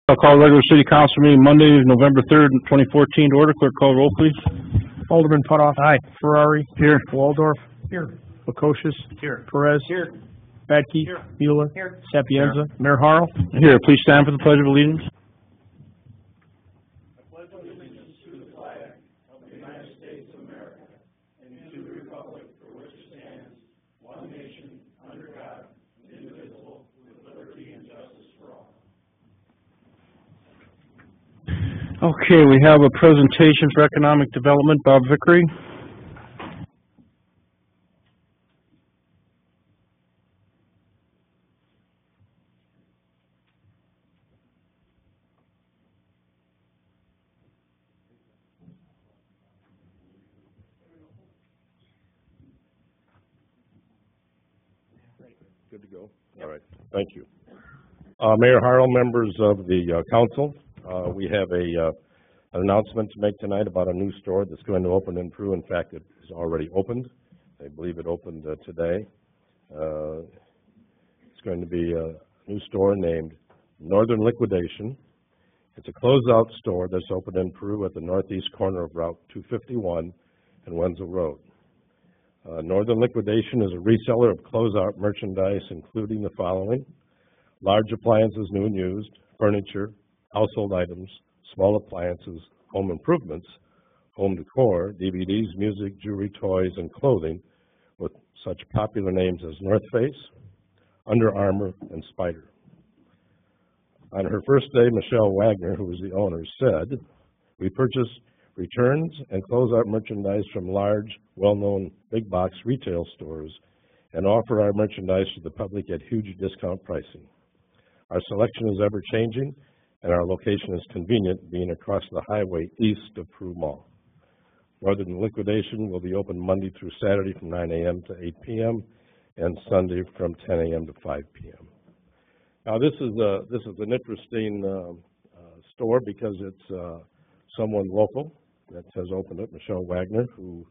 I'll call regular city council meeting Monday, November 3rd, 2014 to order. Clerk, call roll, please. Alderman Putoff. Aye. Ferrari. Here. Waldorf. Here. Lukosius. Here. Perez. Here. Badke. Here. Mueller. Here. Sapienza. Mayor Harrell. Here, please stand for the Pledge of Allegiance. Okay, we have a presentation for economic development. Bob Vickery. Good to go. All right. Thank you. Mayor Harrell, members of the council, we have an announcement to make tonight about a new store that's going to open in Peru. In fact, it is already opened. I believe it opened today. It's going to be a new store named Northern Liquidation. It's a closeout store that's opened in Peru at the northeast corner of Route 251 and Wenzel Road. Northern Liquidation is a reseller of closeout merchandise, including the following: large appliances, new and used, furniture, household items, small appliances, home improvements, home decor, DVDs, music, jewelry, toys, and clothing, with such popular names as North Face, Under Armour, and Spyder. On her first day, Michelle Wagner, who was the owner, said, "We purchase returns and closeout merchandise from large, well-known big box retail stores and offer our merchandise to the public at huge discount pricing. Our selection is ever-changing, and our location is convenient, being across the highway east of Peru Mall. Northern Liquidation will be open Monday through Saturday from 9 a.m. to 8 p.m. and Sunday from 10 a.m. to 5 p.m. Now, this is an interesting store because it's someone local that has opened it, Michelle Wagner, who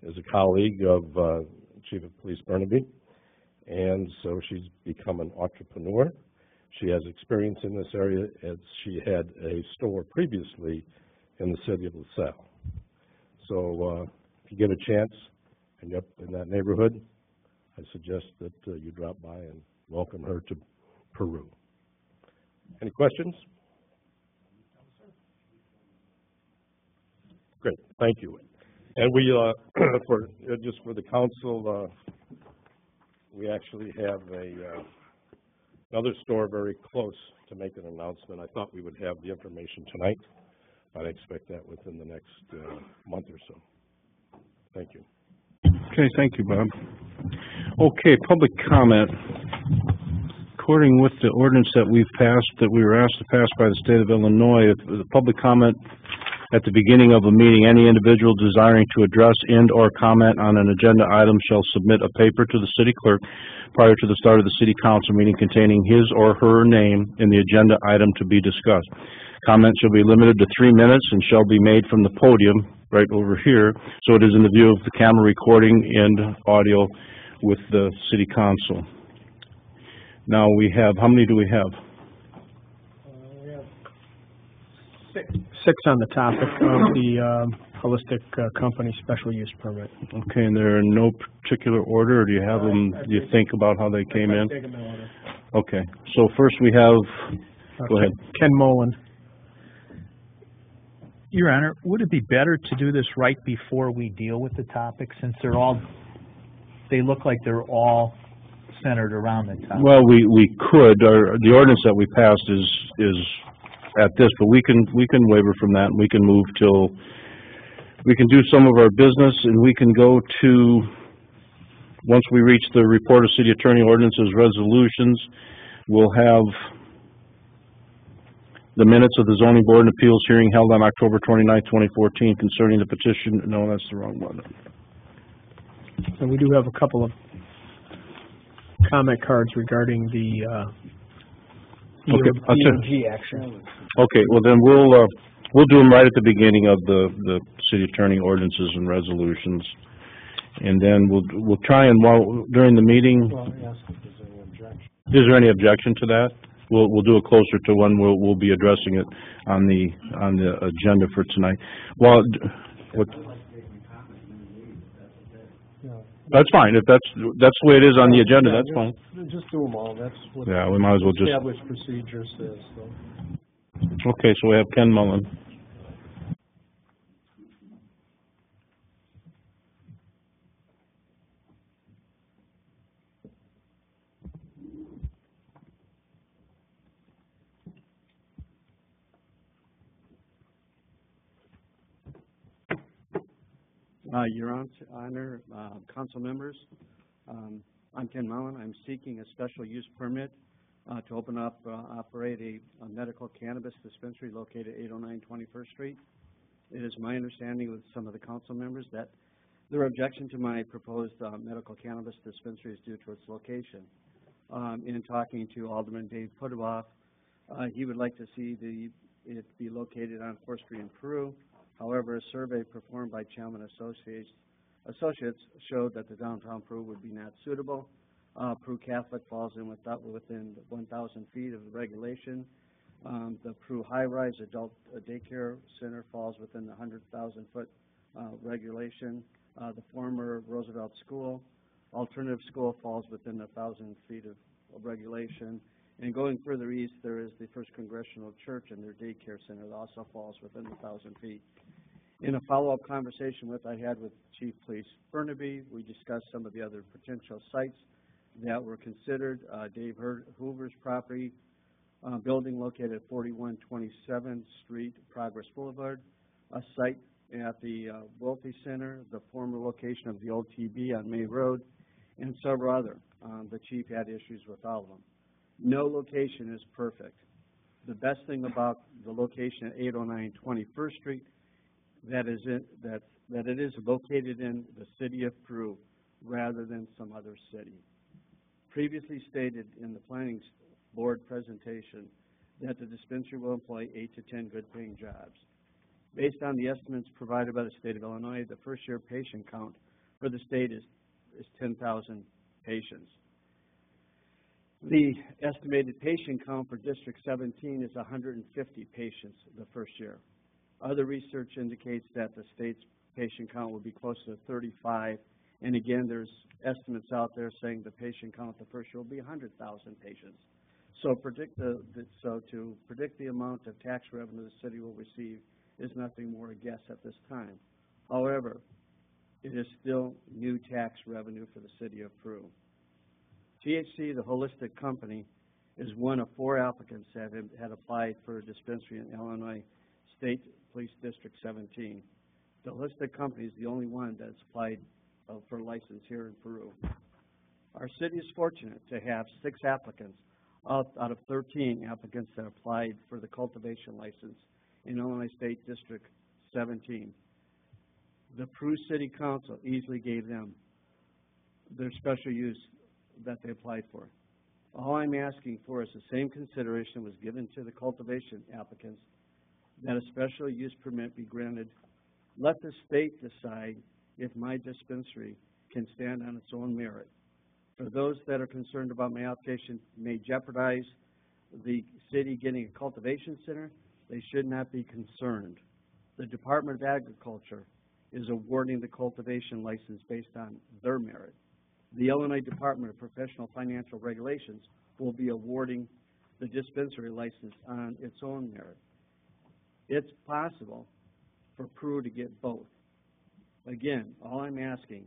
is a colleague of Chief of Police Burnaby, and so she's become an entrepreneur. She has experience in this area as she had a store previously in the city of LaSalle. So if you get a chance and you're up in that neighborhood, I suggest that you drop by and welcome her to Peru. Any questions? Great, thank you. And we, just for the council, we actually have another store very close to make an announcement. I thought we would have the information tonight. I'd expect that within the next month or so. Thank you. Okay, thank you, Bob. Okay, public comment. According with the ordinance that we've passed, that we were asked to pass by the state of Illinois, if the public comment at the beginning of a meeting, any individual desiring to address and/or comment on an agenda item shall submit a paper to the city clerk prior to the start of the city council meeting containing his or her name in the agenda item to be discussed. Comments shall be limited to 3 minutes and shall be made from the podium right over here, so it is in the view of the camera recording and audio with the city council. Now we have, how many do we have? We have six on the topic of the holistic company special use permit. Okay, and they're in no particular order, or do you have them, do you think about how they came in? Take them in order. Okay, so first we have, go ahead. Ken Mullen. Your Honor, would it be better to do this right before we deal with the topic, since they look like they're all centered around the topic? Well, we could, the ordinance that we passed is at this, but we can waiver from that, and we can move till, we can do some of our business, and we can go to, once we reach the report of city attorney ordinances resolutions, we'll have the minutes of the zoning board and appeals hearing held on October 29, 2014 concerning the petition. No, that's the wrong one. And we do have a couple of comment cards regarding the EOG action. Okay, well then we'll do them right at the beginning of the city attorney ordinances and resolutions, and then we'll try and during the meeting. Well, yes. Is there any objection to that? we'll do it closer to when we'll be addressing it on the agenda for tonight. Well, what? That's fine. If that's the way it is on the agenda, that's fine. Just do them all, that's what Yeah, we might as well just. established procedure says, so. Okay, so we have Ken Mullen. Your Honor, council members, I'm Ken Mullen. I'm seeking a special use permit to operate a medical cannabis dispensary located at 809 21st Street. It is my understanding with some of the council members that their objection to my proposed medical cannabis dispensary is due to its location. In talking to Alderman Dave Putoff, he would like to see it be located on 4th Street in Peru. However, a survey performed by Chalmers Associates showed that the downtown Peru would be not suitable. Peru Catholic falls in within 1,000 feet of the regulation. The Peru High-Rise Adult Daycare Center falls within the 100,000-foot regulation. The former Roosevelt School, alternative school, falls within 1,000 feet of regulation. And going further east, there is the First Congressional Church and their daycare center that also falls within 1,000 feet. In a follow-up conversation I had with Chief Police Burnaby, we discussed some of the other potential sites that were considered. Dave Hoover's property, building located at 4127th Street, Progress Boulevard, a site at the Wolfe Center, the former location of the old TB on May Road, and several other. The chief had issues with all of them. No location is perfect. The best thing about the location at 809 21st Street that it is located in the city of Peru rather than some other city. Previously stated in the planning board presentation that the dispensary will employ 8 to 10 good-paying jobs. Based on the estimates provided by the state of Illinois, the first-year patient count for the state is 10,000 patients. The estimated patient count for District 17 is 150 patients the first year. Other research indicates that the state's patient count will be close to 35, and again, there's estimates out there saying the patient count the first year will be 100,000 patients. So to predict the amount of tax revenue the city will receive is nothing more a guess at this time. However, it is still new tax revenue for the city of Peru. THC, the holistic company, is one of 4 applicants that had applied for a dispensary in Illinois State Police District 17. The holistic company is the only one that's applied for a license here in Peru. Our city is fortunate to have 6 applicants out of 13 applicants that applied for the cultivation license in Illinois State District 17. The Peru City Council easily gave them their special use that they applied for. All I'm asking for is the same consideration was given to the cultivation applicants, that a special use permit be granted. Let the state decide if my dispensary can stand on its own merit. For those that are concerned about my application may jeopardize the city getting a cultivation center, they should not be concerned. The Department of Agriculture is awarding the cultivation license based on their merit. The Illinois Department of Professional Financial Regulations will be awarding the dispensary license on its own merit. It's possible for Peru to get both. Again, all I'm asking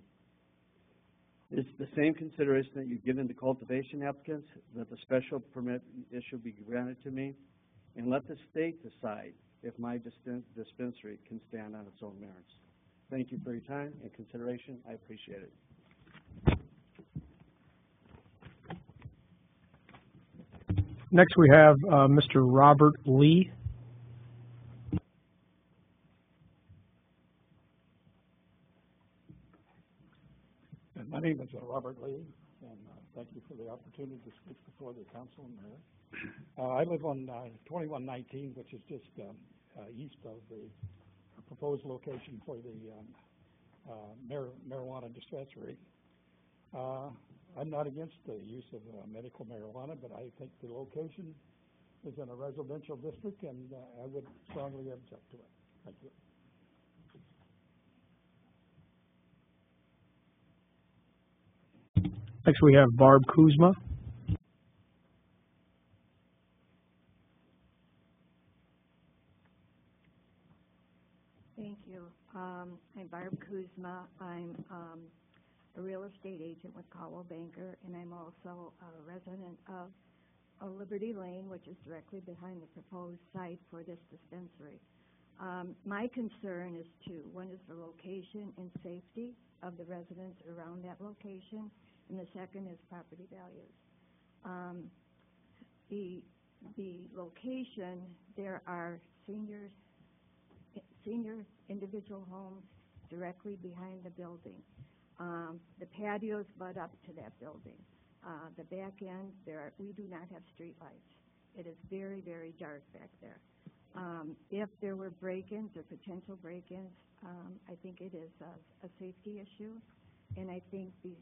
is the same consideration that you've given to cultivation applicants, that the special permit issue be granted to me, and let the state decide if my dispensary can stand on its own merits. Thank you for your time and consideration. I appreciate it. Next we have Mr. Robert Lee. My name is Robert Lee, and thank you for the opportunity to speak before the council and mayor. I live on 2119, which is just east of the proposed location for the marijuana dispensary. I'm not against the use of medical marijuana, but I think the location is in a residential district, and I would strongly object to it. Thank you. Next, we have Barb Kuzma. Thank you. I'm Barb Kuzma. I'm a real estate agent with Caldwell Banker, and I'm also a resident of Liberty Lane, which is directly behind the proposed site for this dispensary. My concern is two. One is the location and safety of the residents around that location, and the second is property values. The location, there are senior individual homes directly behind the building. The patios butt up to that building. The back end, we do not have street lights. It is very, very dark back there. If there were break-ins or potential break-ins, I think it is a safety issue, and I think the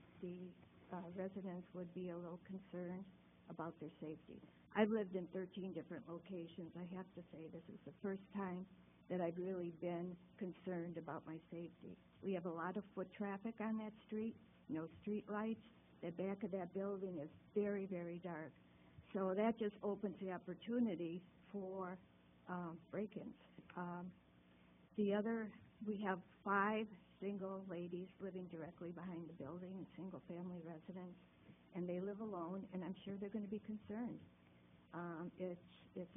residents would be a little concerned about their safety. I've lived in 13 different locations. I have to say this is the first time that I've really been concerned about my safety. We have a lot of foot traffic on that street, no street lights. The back of that building is very, very dark. So that just opens the opportunity for break-ins. We have 5 single ladies living directly behind the building, single-family residents, and they live alone, and I'm sure they're going to be concerned. It's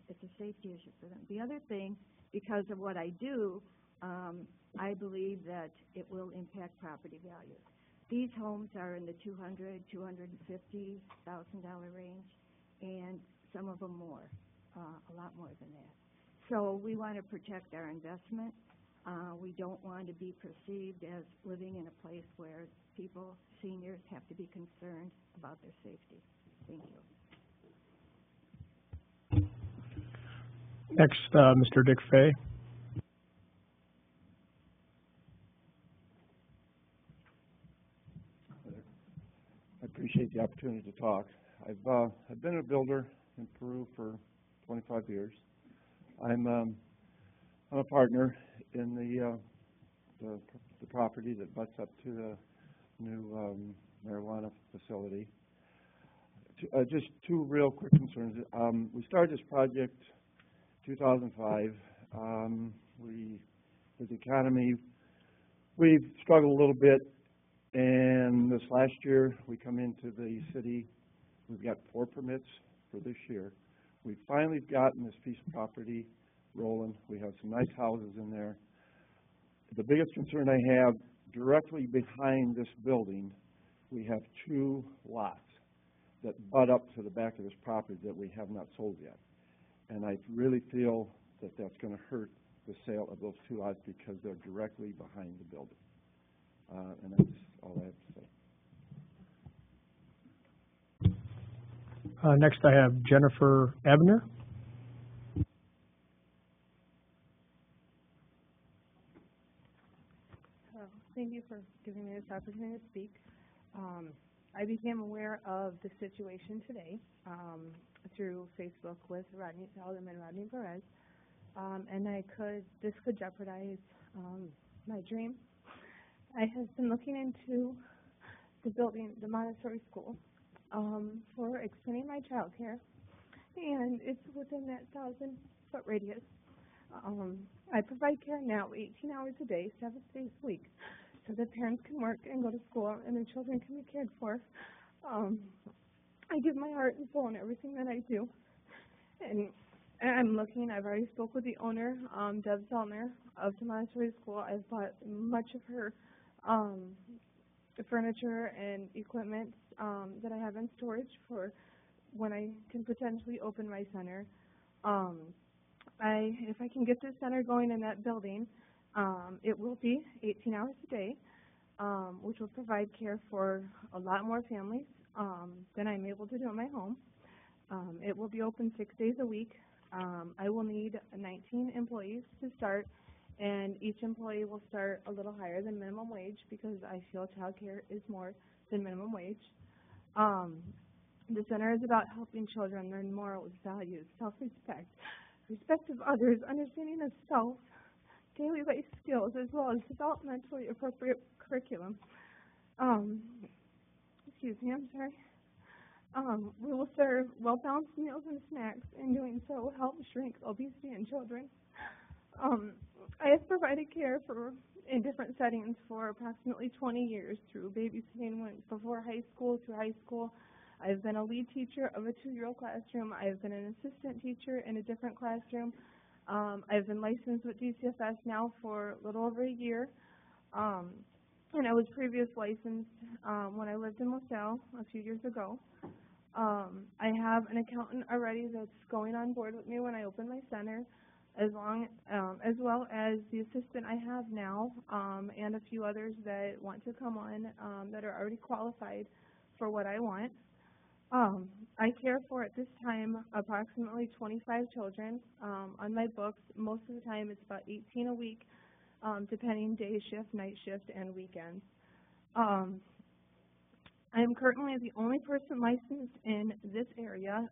a safety issue for them. The other thing, because of what I do, I believe that it will impact property values. These homes are in the $200,000, $250,000 range, and some of them more, a lot more than that. So we want to protect our investment. We don't want to be perceived as living in a place where people, seniors, have to be concerned about their safety. Thank you. Next, Mr. Dick Fay. I appreciate the opportunity to talk. I've been a builder in Peru for 25 years. I'm a partner in the property that butts up to the new marijuana facility. Just 2 real quick concerns. We started this project 2005. With the economy, we've struggled a little bit, and this last year we come into the city. We've got 4 permits for this year. We've finally gotten this piece of property rolling. We have some nice houses in there. The biggest concern I have, directly behind this building, we have 2 lots that butt up to the back of this property that we have not sold yet. And I really feel that that's going to hurt the sale of those 2 lots because they're directly behind the building. And that's all I have to say. Next, I have Jennifer Ebner. Thank you for giving me this opportunity to speak. I became aware of the situation today through Facebook with Alderman Rodney Perez, and this could jeopardize my dream. I have been looking into the building, the Montessori school, for extending my child care, and it's within that 1,000-foot radius. I provide care now 18 hours a day, 7 days a week, so that parents can work and go to school and their children can be cared for. I give my heart and soul in everything that I do, and I've already spoke with the owner, Deb Zellner, of the Montessori school. I've bought much of her furniture and equipment that I have in storage for when I can potentially open my center. If I can get this center going in that building, it will be 18 hours a day, which will provide care for a lot more families than I'm able to do in my home. It will be open 6 days a week. I will need 19 employees to start, and each employee will start a little higher than minimum wage because I feel child care is more than minimum wage. The center is about helping children learn morals, values, self-respect, respect of others, understanding of self, daily life skills, as well as developmentally appropriate curriculum. Excuse me, I'm sorry. We will serve well-balanced meals and snacks. In doing so, will help shrink obesity in children. I have provided care in different settings for approximately 20 years through babysitting before high school, through high school. I've been a lead teacher of a 2-year-old classroom. I've been an assistant teacher in a different classroom. I've been licensed with DCFS now for a little over a year. And I was previously licensed when I lived in LaSalle a few years ago. I have an accountant already that's going on board with me when I open my center, as well as the assistant I have now, and a few others that want to come on that are already qualified for what I want. I care for, at this time, approximately 25 children on my books. Most of the time it's about 18 a week, depending day shift, night shift, and weekends. I am currently the only person licensed in this area,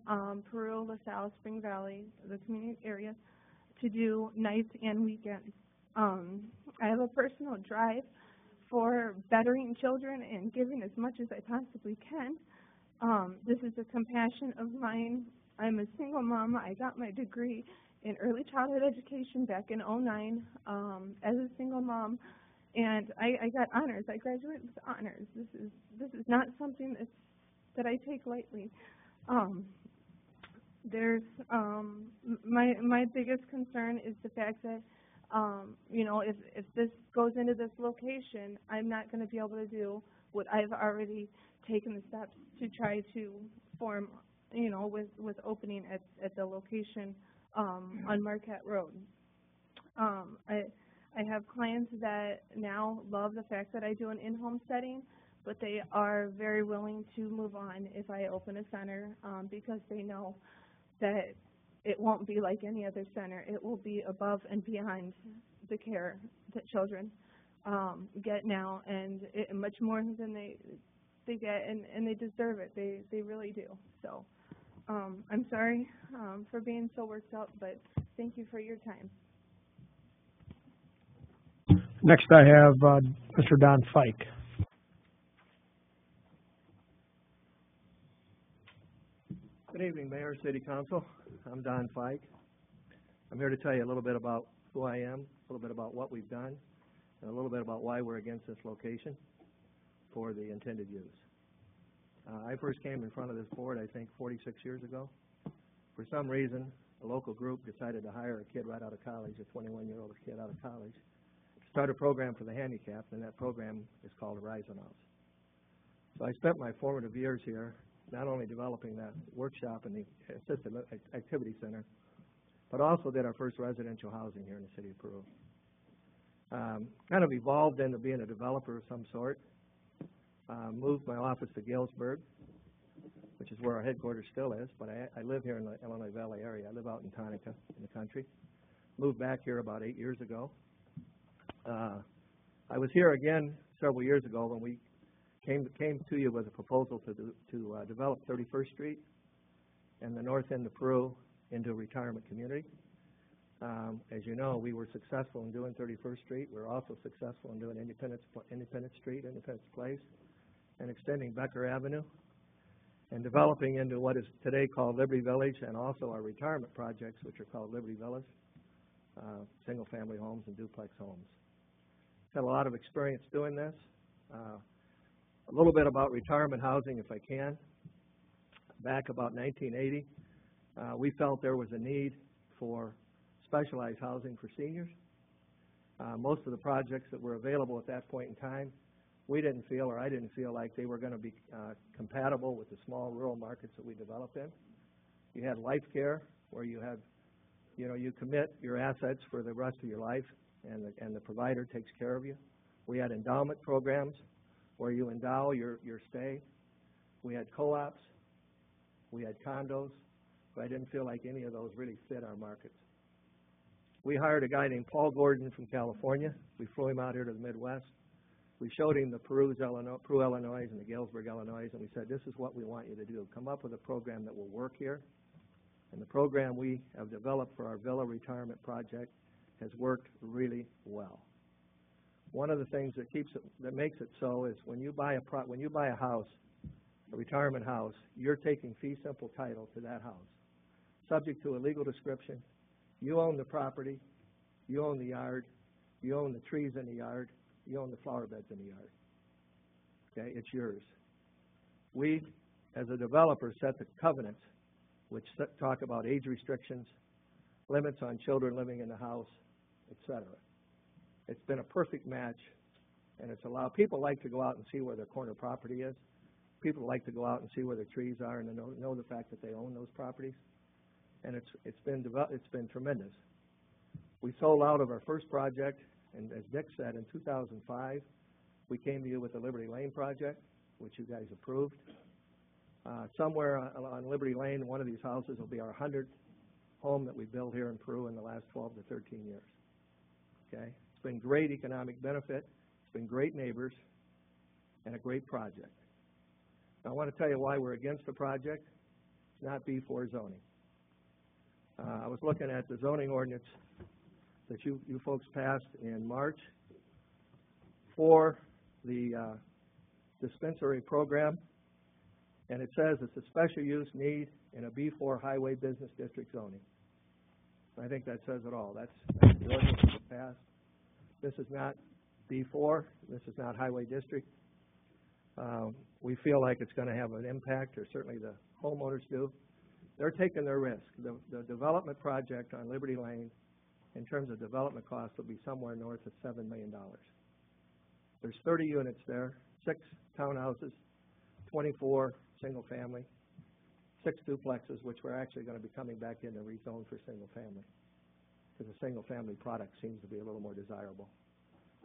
Peru, LaSalle, Spring Valley, the community area, to do nights and weekends. I have a personal drive for bettering children and giving as much as I possibly can. This is a compassion of mine. I'm a single mom. I got my degree in early childhood education back in '09 as a single mom, and I got honors. I graduated with honors. This is not something that I take lightly. My biggest concern is the fact that if this goes into this location, I'm not going to be able to do what I've already taken the steps to try to form, with opening at the location on Marquette Road. I have clients that now love the fact that I do an in-home setting, but they are very willing to move on if I open a center because they know that it won't be like any other center. It will be above and beyond the care that children get now, and much more than they get, and they deserve it. They really do. So I'm sorry for being so worked up, but thank you for your time. Next I have Mr. Don Fike. Good evening, Mayor, City Council. I'm Don Fike. I'm here to tell you a little bit about who I am, a little bit about what we've done, and a little bit about why we're against this location for the intended use. I first came in front of this board, I think, 46 years ago. For some reason, a local group decided to hire a kid right out of college, a 21-year-old kid out of college, to start a program for the handicapped, and that program is called Horizon House. So I spent my formative years here not only developing that workshop in the Assisted Activity Center, but also did our first residential housing here in the city of Peru. Kind of evolved into being a developer of some sort. Moved my office to Galesburg, which is where our headquarters still is, but I live here in the Illinois Valley area. I live out in Tonica in the country. Moved back here about 8 years ago. I was here again several years ago when we came to you with a proposal to develop 31st Street and the north end of Peru into a retirement community. As you know, we were successful in doing 31st Street. We were also successful in doing Independence Street, Independence Place, and extending Becker Avenue, and developing into what is today called Liberty Village, and also our retirement projects, which are called Liberty Villas, single-family homes and duplex homes. Had a lot of experience doing this. A little bit about retirement housing, if I can. Back about 1980, we felt there was a need for specialized housing for seniors. Most of the projects that were available at that point in time, we didn't feel, or I didn't feel like they were going to be compatible with the small rural markets that we developed in. You had life care, where you have, you commit your assets for the rest of your life, and the provider takes care of you. We had endowment programs, where you endow your stay. We had co-ops. We had condos, but I didn't feel like any of those really fit our markets. We hired a guy named Paul Gordon from California. We flew him out here to the Midwest. We showed him the Peru, Illinois, and the Galesburg, Illinois, and we said, this is what we want you to do. Come up with a program that will work here. And the program we have developed for our Villa retirement project has worked really well. One of the things that makes it so is when you buy a house, a retirement house, you're taking fee simple title to that house, subject to a legal description. You own the property, you own the yard, you own the trees in the yard, you own the flower beds in the yard. Okay, it's yours. We, as a developer, set the covenants, which talk about age restrictions, limits on children living in the house, etc. It's been a perfect match, and it's allowed people like to go out and see where their corner property is. People like to go out and see where their trees are and know the fact that they own those properties. And it's been tremendous. We sold out of our first project, and as Dick said, in 2005, we came to you with the Liberty Lane project, which you guys approved. Somewhere on Liberty Lane, one of these houses will be our 100th home that we built here in Peru in the last 12 to 13 years. Okay? It's been great economic benefit. It's been great neighbors and a great project. Now, I want to tell you why we're against the project. It's not B4 zoning. I was looking at the zoning ordinance that you folks passed in March for the dispensary program, and it says it's a special use need in a B4 highway business district zoning. I think that says it all. That's the ordinance that was passed. This is not B4. This is not highway district. We feel like it's going to have an impact, or certainly the homeowners do. They're taking their risk. The development project on Liberty Lane, in terms of development costs, will be somewhere north of $7 million. There's 30 units there, 6 townhouses, 24 single family, 6 duplexes, which we're actually going to be coming back in to rezone for single family, because the single family product seems to be a little more desirable.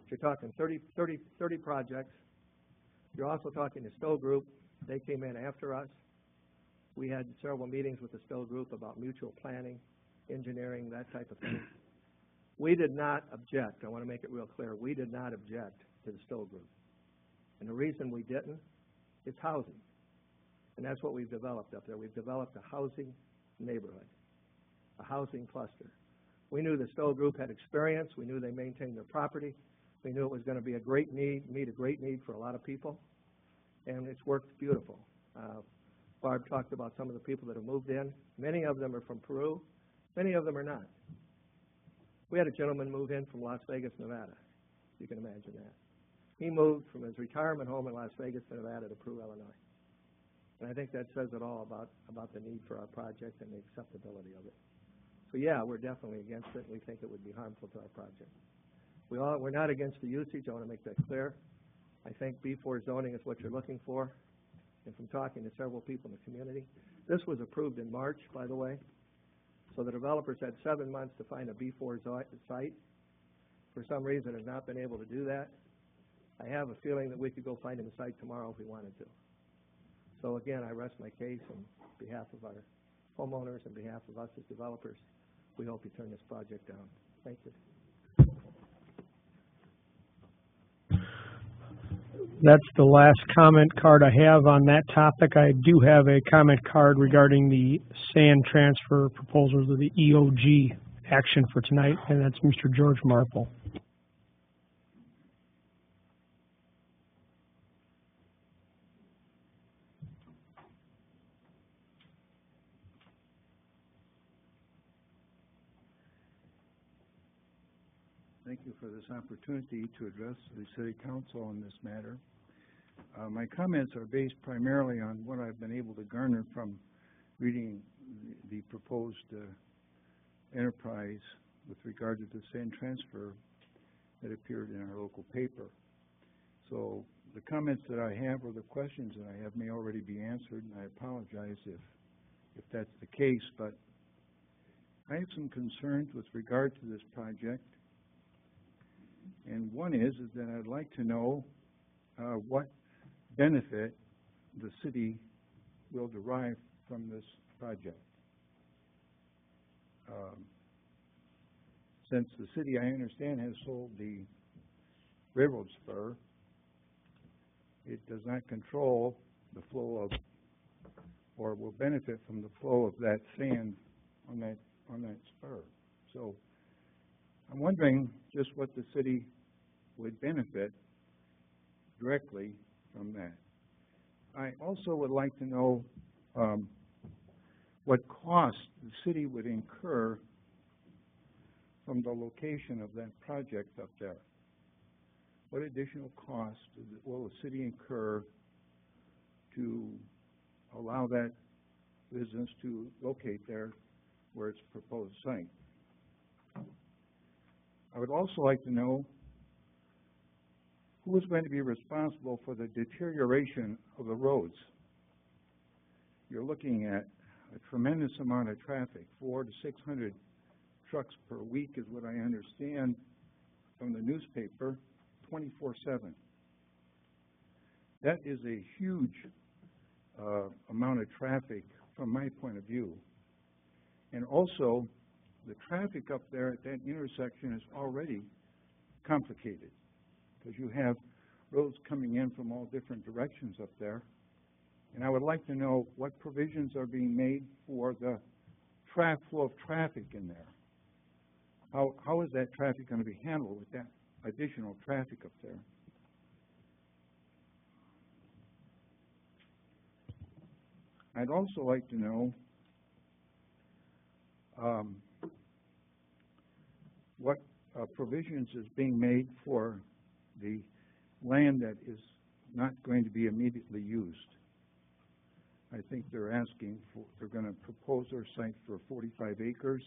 If you're talking 30 projects. You're also talking to Stowe Group. They came in after us. We had several meetings with the Stowe Group about mutual planning, engineering, that type of thing. We did not object. I want to make it real clear. We did not object to the Stowe Group. And the reason we didn't, it's housing. And that's what we've developed up there. We've developed a housing neighborhood, a housing cluster. We knew the Stowe Group had experience. We knew they maintained their property. We knew it was going to be a great need, meet a great need for a lot of people, and it's worked beautiful. Barb talked about some of the people that have moved in. Many of them are from Peru. Many of them are not. We had a gentleman move in from Las Vegas, Nevada. You can imagine that. He moved from his retirement home in Las Vegas, Nevada to Peru, Illinois. And I think that says it all about the need for our project and the acceptability of it. So yeah, we're definitely against it. We think it would be harmful to our project. We're not against the usage. I want to make that clear. I think B4 zoning is what you're looking for. And from talking to several people in the community, this was approved in March, by the way. So the developers had 7 months to find a B4 site. For some reason, have not been able to do that. I have a feeling that we could go find him a site tomorrow if we wanted to. So again, I rest my case on behalf of our homeowners and behalf of us as developers. We hope you turn this project down. Thank you. That's the last comment card I have on that topic. I do have a comment card regarding the sand transfer proposals of the EOG action for tonight, and that's Mr. George Marple. Thank you for this opportunity to address the City Council on this matter. My comments are based primarily on what I've been able to garner from reading the proposed enterprise with regard to the sand transfer that appeared in our local paper. So the comments that I have or the questions that I have may already be answered, and I apologize if that's the case, but I have some concerns with regard to this project. And one is that I'd like to know what benefit the city will derive from this project. Since the city, I understand, has sold the railroad spur, it does not control the flow of, or will benefit from the flow of that sand on that spur. So I'm wondering just what the city would benefit directly from that. I also would like to know what cost the city would incur from the location of that project up there. What additional cost will the city incur to allow that business to locate there where its proposed site? I would also like to know who is going to be responsible for the deterioration of the roads. You're looking at a tremendous amount of traffic, 400 to 600 trucks per week is what I understand from the newspaper, 24/7. That is a huge amount of traffic from my point of view. And also, the traffic up there at that intersection is already complicated because you have roads coming in from all different directions up there. And I would like to know what provisions are being made for the flow of traffic in there. How is that traffic going to be handled with that additional traffic up there? I'd also like to know what provisions is being made for the land that is not going to be immediately used. I think they're going to propose their site for 45 acres,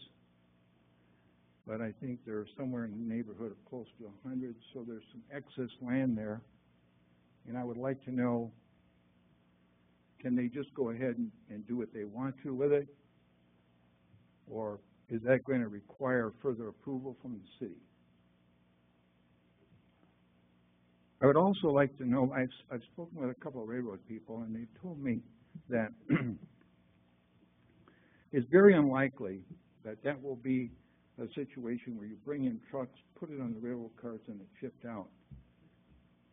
but I think they're somewhere in the neighborhood of close to 100, so there's some excess land there. And I would like to know, can they just go ahead and do what they want to with it? Or is that going to require further approval from the city? I would also like to know, I've spoken with a couple of railroad people, and they've told me that it's very unlikely that that will be a situation where you bring in trucks, put it on the railroad cars, and it's shipped out.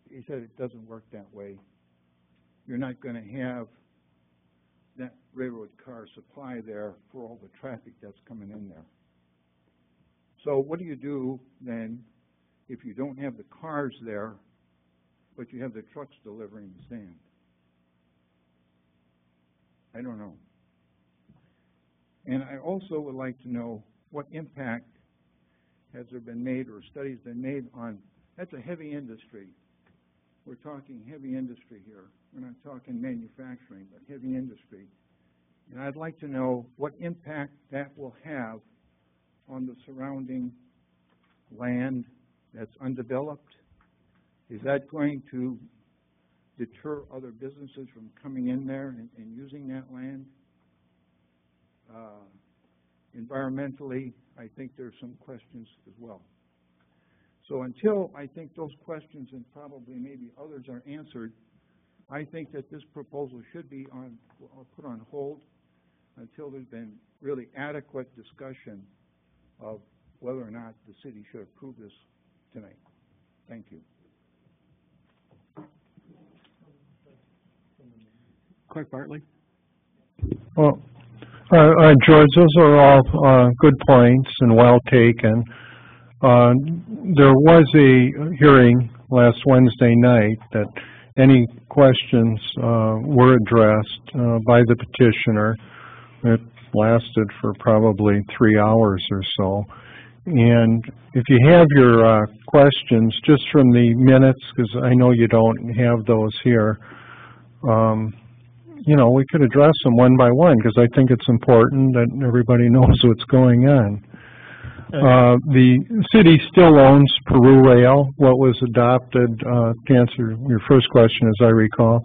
He said it doesn't work that way. You're not going to have that railroad car supply there for all the traffic that's coming in there. So what do you do then if you don't have the cars there, but you have the trucks delivering the sand? I don't know. And I also would like to know what impact has there been made or studies been made on, that's a heavy industry. We're talking heavy industry here. We're not talking manufacturing, but heavy industry. And I'd like to know what impact that will have on the surrounding land that's undeveloped. Is that going to deter other businesses from coming in there and using that land? Environmentally, I think there's some questions as well. So until I think those questions and probably maybe others are answered, I think that this proposal should be put on hold until there's been really adequate discussion of whether or not the city should approve this tonight. Thank you. Clerk Bartley? Well, George, those are all good points and well taken. There was a hearing last Wednesday night that any questions were addressed by the petitioner. It lasted for probably 3 hours or so. And if you have your questions, just from the minutes, because I know you don't have those here, you know, we could address them one by one, because I think it's important that everybody knows what's going on. The city still owns Peru Rail. What was adopted, to answer your first question, as I recall,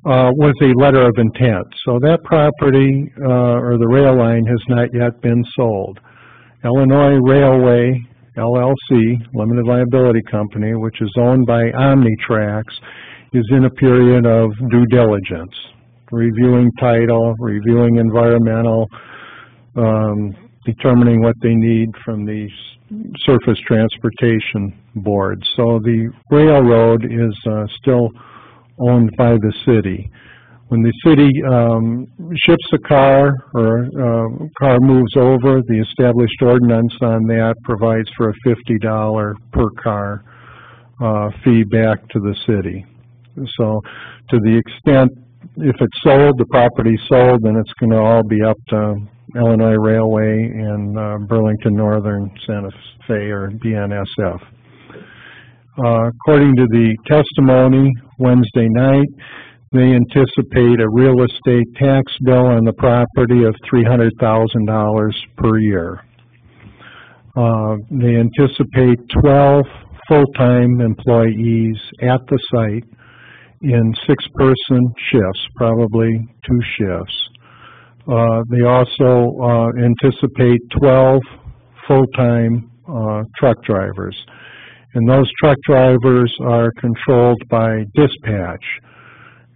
was a letter of intent. So that property, or the rail line, has not yet been sold. Illinois Railway, LLC, Limited Liability Company, which is owned by Omnitracks, is in a period of due diligence, reviewing title, reviewing environmental, determining what they need from the Surface Transportation Board. So the railroad is still owned by the city. When the city ships a car or car moves over, the established ordinance on that provides for a $50 per car fee back to the city. So to the extent, if it's sold, the property's sold, then it's going to all be up to Illinois Railway and Burlington Northern Santa Fe or BNSF. According to the testimony Wednesday night, they anticipate a real estate tax bill on the property of $300,000 per year. They anticipate 12 full-time employees at the site in 6-person shifts, probably 2 shifts. They also anticipate 12 full-time truck drivers. And those truck drivers are controlled by dispatch.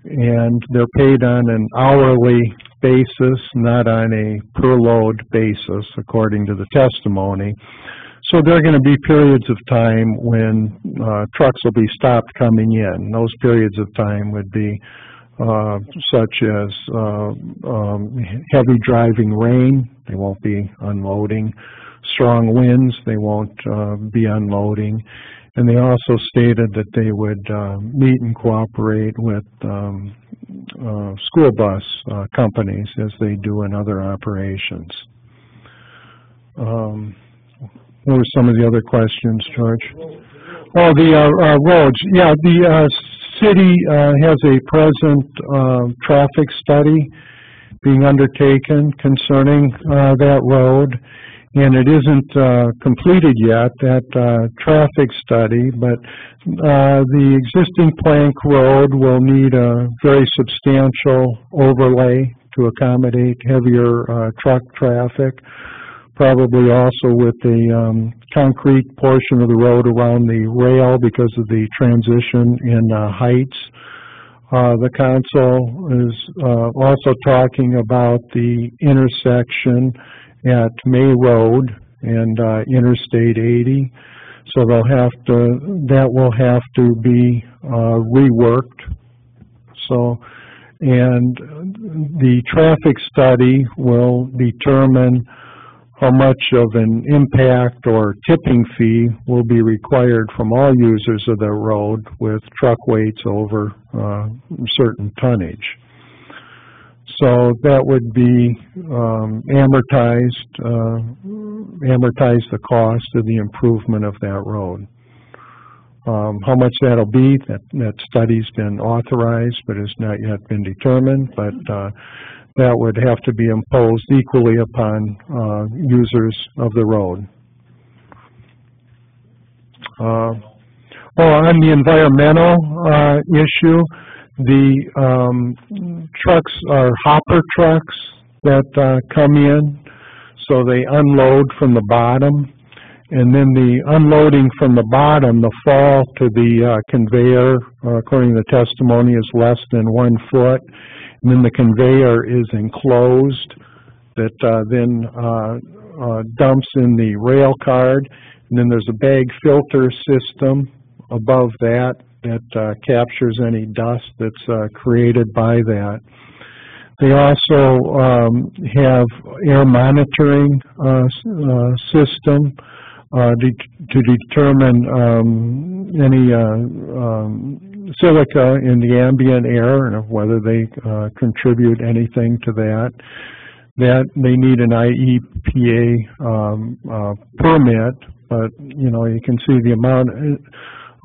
And they're paid on an hourly basis, not on a per load basis, according to the testimony. So there are going to be periods of time when trucks will be stopped coming in. Those periods of time would be such as heavy driving rain, they won't be unloading. Strong winds, they won't be unloading. And they also stated that they would meet and cooperate with school bus companies as they do in other operations. What were some of the other questions, George? Oh, the roads. Yeah, the city has a present traffic study being undertaken concerning that road. And it isn't completed yet, that traffic study, but the existing Plank Road will need a very substantial overlay to accommodate heavier truck traffic, probably also with the concrete portion of the road around the rail because of the transition in heights. The council is also talking about the intersection at May Road and Interstate 80. So that will have to be reworked. So, and the traffic study will determine how much of an impact or tipping fee will be required from all users of the road with truck weights over certain tonnage. So that would be amortize the cost of the improvement of that road. How much that'll be, that study's been authorized but has not yet been determined, but that would have to be imposed equally upon users of the road. On the environmental issue, the trucks are hopper trucks that come in, so they unload from the bottom, and then the unloading from the bottom, the fall to the conveyor, according to the testimony, is less than 1 foot, and then the conveyor is enclosed that then dumps in the rail card, and then there's a bag filter system above that captures any dust that's created by that. They also have air monitoring system to determine any silica in the ambient air and whether they contribute anything to that. That they need an IEPA permit, but you can see the amount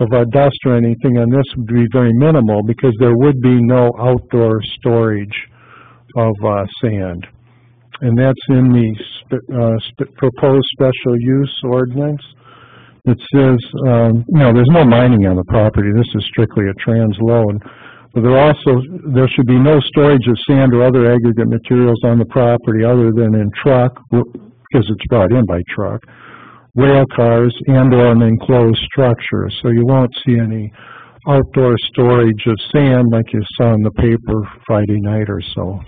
of dust or anything on this would be very minimal because there would be no outdoor storage of sand. And that's in the proposed special use ordinance. It says, there's no mining on the property. This is strictly a transload. But there should be no storage of sand or other aggregate materials on the property other than in truck, because it's brought in by truck, rail cars, and or an enclosed structure. So you won't see any outdoor storage of sand like you saw in the paper Friday night or so.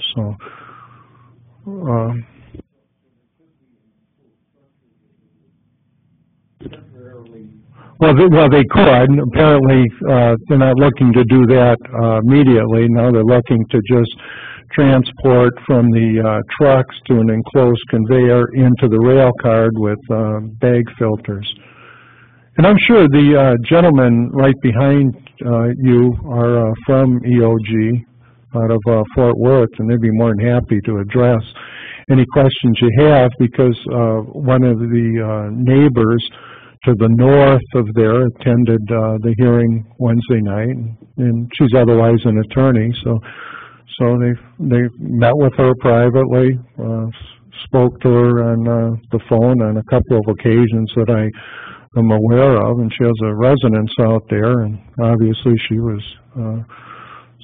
Well, they could. Apparently, they're not looking to do that immediately. Now they're looking to just transport from the trucks to an enclosed conveyor into the rail card with bag filters. And I'm sure the gentlemen right behind you are from EOG out of Fort Worth, and they'd be more than happy to address any questions you have, because one of the neighbors to the north of there attended the hearing Wednesday night, and she's otherwise an attorney, so they met with her privately, spoke to her on the phone on a couple of occasions that I am aware of, and she has a residence out there, and obviously she was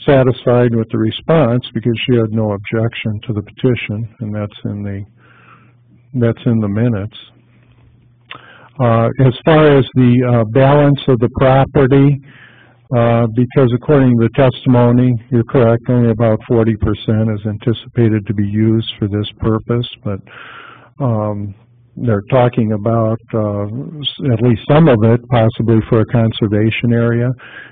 satisfied with the response because she had no objection to the petition, and that's in the minutes. As far as the balance of the property, because according to the testimony, you're correct, only about 40% is anticipated to be used for this purpose, but they're talking about at least some of it possibly for a conservation area,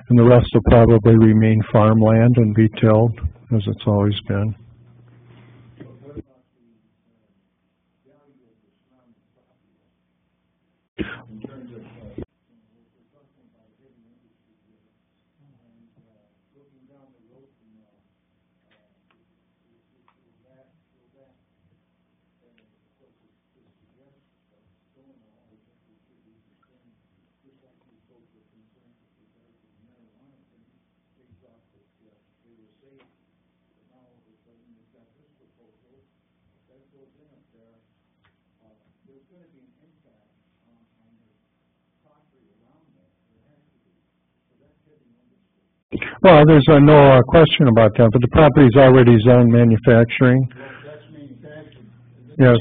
and the rest will probably remain farmland and be tilled, as it's always been. Well, there's no question about that, but the property is already zoned manufacturing. Yes.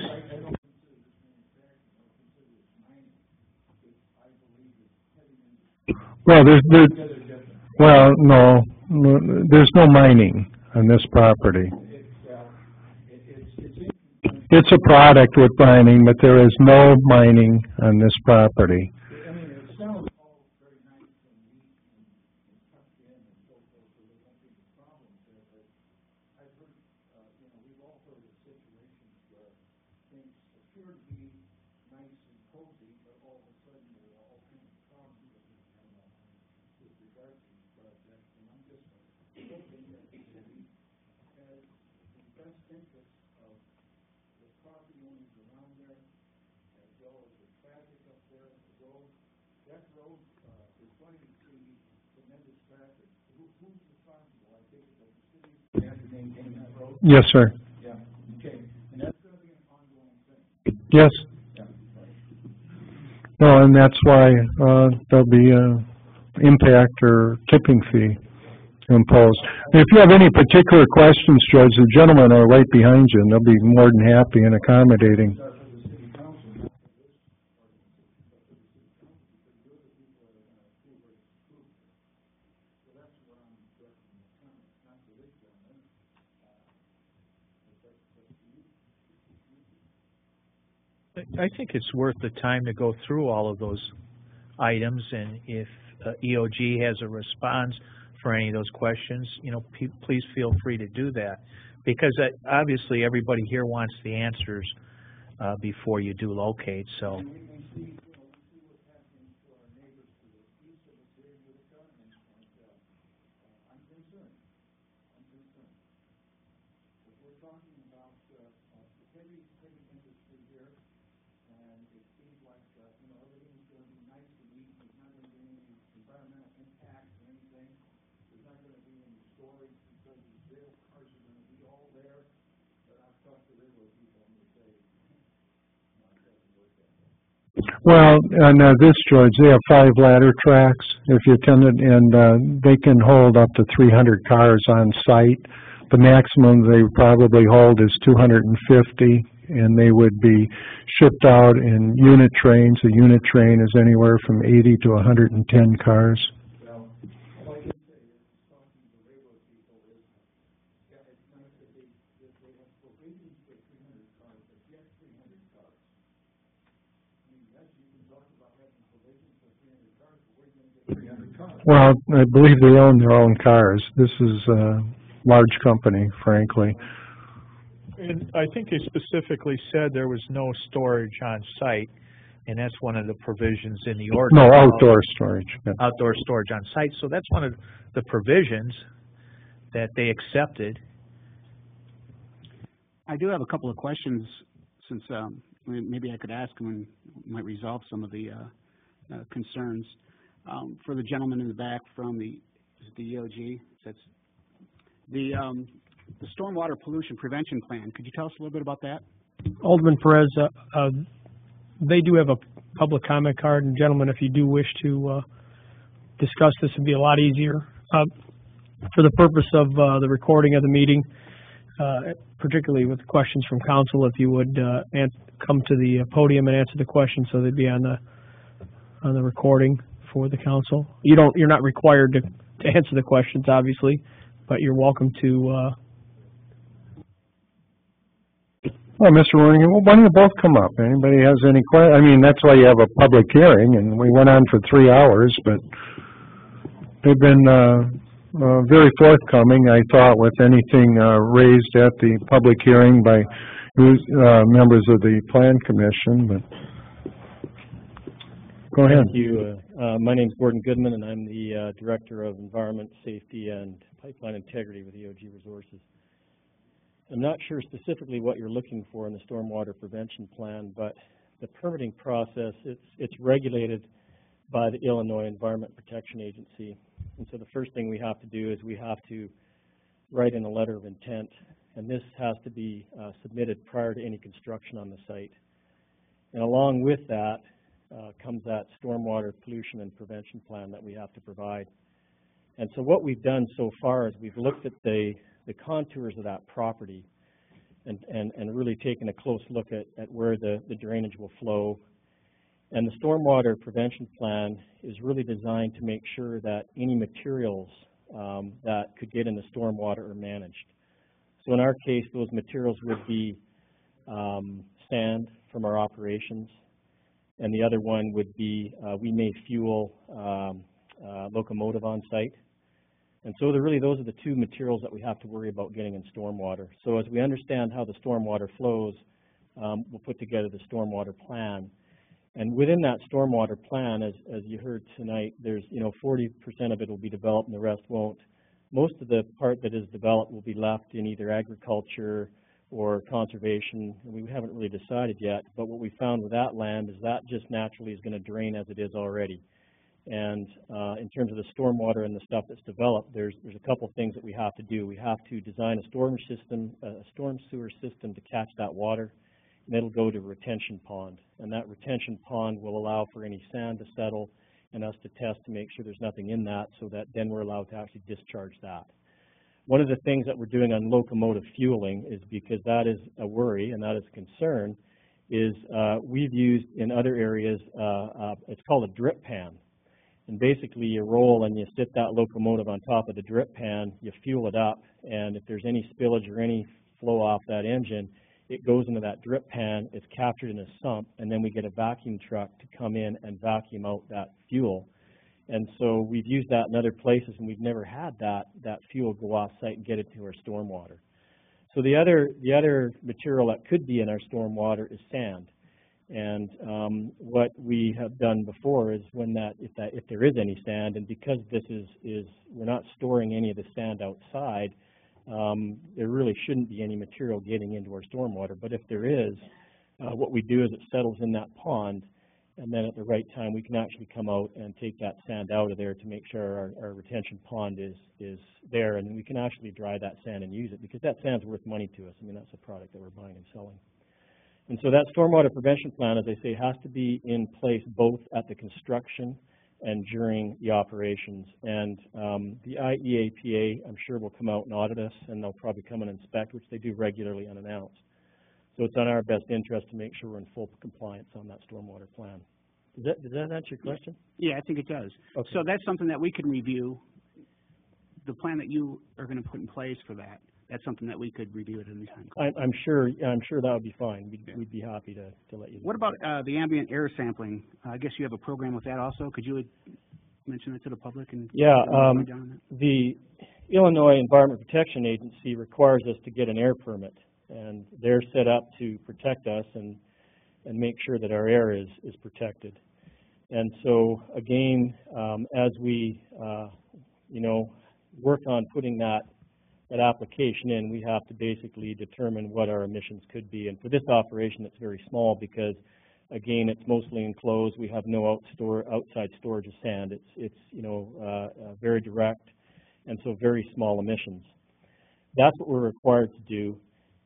Well, no, there's no mining on this property. It's a product with mining, but there is no mining on this property. Yes, sir. Yes. No, and that's why there'll be an impact or tipping fee imposed. If you have any particular questions, Judge, the gentlemen are right behind you, and they'll be more than happy and accommodating. I think it's worth the time to go through all of those items, and if EOG has a response for any of those questions, you know, please feel free to do that, because obviously everybody here wants the answers before you do locate. So. Well, on this, George, they have 5 ladder tracks, if you attend it, and they can hold up to 300 cars on site. The maximum they probably hold is 250, and they would be shipped out in unit trains. A unit train is anywhere from 80 to 110 cars. 300 cars. Well, I believe they own their own cars. This is a large company, frankly. And I think they specifically said there was no storage on site, and that's one of the provisions in the ordinance. No, outdoor storage. Yeah. Outdoor storage on site, so that's one of the provisions that they accepted. I do have a couple of questions, since maybe I could ask them and might resolve some of the concerns. For the gentleman in the back from the EOG, that's the stormwater pollution prevention plan. Could you tell us a little bit about that? Alderman Perez, they do have a public comment card, and gentlemen, if you do wish to discuss this, it'd be a lot easier. For the purpose of the recording of the meeting, particularly with questions from council, if you would come to the podium and answer the questions, so they'd be on the recording for the council. You're not required to answer the questions, obviously, but you're welcome to. Well, Mr. Werning, why don't you both come up? Anybody has any questions? I mean, that's why you have a public hearing, and we went on for 3 hours, but they've been very forthcoming, I thought, with anything raised at the public hearing by members of the Plan Commission, but go ahead. Thank you. My name is Gordon Goodman, and I'm the Director of Environment, Safety, and Pipeline Integrity with EOG Resources. I'm not sure specifically what you're looking for in the stormwater prevention plan, but the permitting process, it's regulated by the Illinois Environment Protection Agency. And so the first thing we have to do is we have to write in a letter of intent, and this has to be submitted prior to any construction on the site. And along with that comes that stormwater pollution and prevention plan that we have to provide. And so what we've done so far is we've looked at the contours of that property and really taken a close look at where the drainage will flow. And the stormwater prevention plan is really designed to make sure that any materials that could get in the stormwater are managed. So in our case, those materials would be sand from our operations, and the other one would be we may fuel locomotive on site. And so those are the two materials that we have to worry about getting in stormwater. So as we understand how the stormwater flows, we'll put together the stormwater plan. And within that stormwater plan, as you heard tonight, there's 40% of it will be developed and the rest won't. Most of the part that is developed will be left in either agriculture or conservation. We haven't really decided yet, but what we found with that land is that just naturally is going to drain as it is already. And in terms of the stormwater and the stuff that's developed, there's a couple things that we have to do. We have to design a storm sewer system to catch that water, and it'll go to a retention pond. And that retention pond will allow for any sand to settle and us to test to make sure there's nothing in that, so that then we're allowed to actually discharge that. One of the things that we're doing on locomotive fueling is, because that is a worry and that is a concern, is we've used in other areas, it's called a drip pan. And basically you roll and you sit that locomotive on top of the drip pan, you fuel it up, and if there's any spillage or any flow off that engine, it goes into that drip pan, it's captured in a sump, and then we get a vacuum truck to come in and vacuum out that fuel. And so we've used that in other places, and we've never had that fuel go off site and get it to our stormwater. So the other material that could be in our stormwater is sand. And what we have done before is if there is any sand, and because this is we're not storing any of the sand outside, there really shouldn't be any material getting into our stormwater. But if there is, what we do is it settles in that pond, and then at the right time we can actually come out and take that sand out of there to make sure our retention pond is there, and we can actually dry that sand and use it, because that sand's worth money to us. I mean, that's a product that we're buying and selling. And so that stormwater prevention plan, as I say, has to be in place both at the construction and during the operations. And the IEAPA, I'm sure, will come out and audit us, and they'll probably come and inspect, which they do regularly unannounced. So it's on our best interest to make sure we're in full compliance on that stormwater plan. Does that answer your question? Yeah, I think it does. Okay. So that's something that we can review. The plan that you are going to put in place for that, that's something that we could review at any time. I'm sure that would be fine. We'd be happy to let you know. What about the ambient air sampling? I guess you have a program with that also. Could you mention that to the public and Yeah, down on it? the Illinois Environment Protection Agency requires us to get an air permit, and they're set up to protect us and make sure that our air is protected. And so again, as we work on putting that application in, we have to basically determine what our emissions could be. And for this operation, it's very small because, again, it's mostly enclosed. We have no outside storage of sand. It's very direct, and so very small emissions. That's what we're required to do.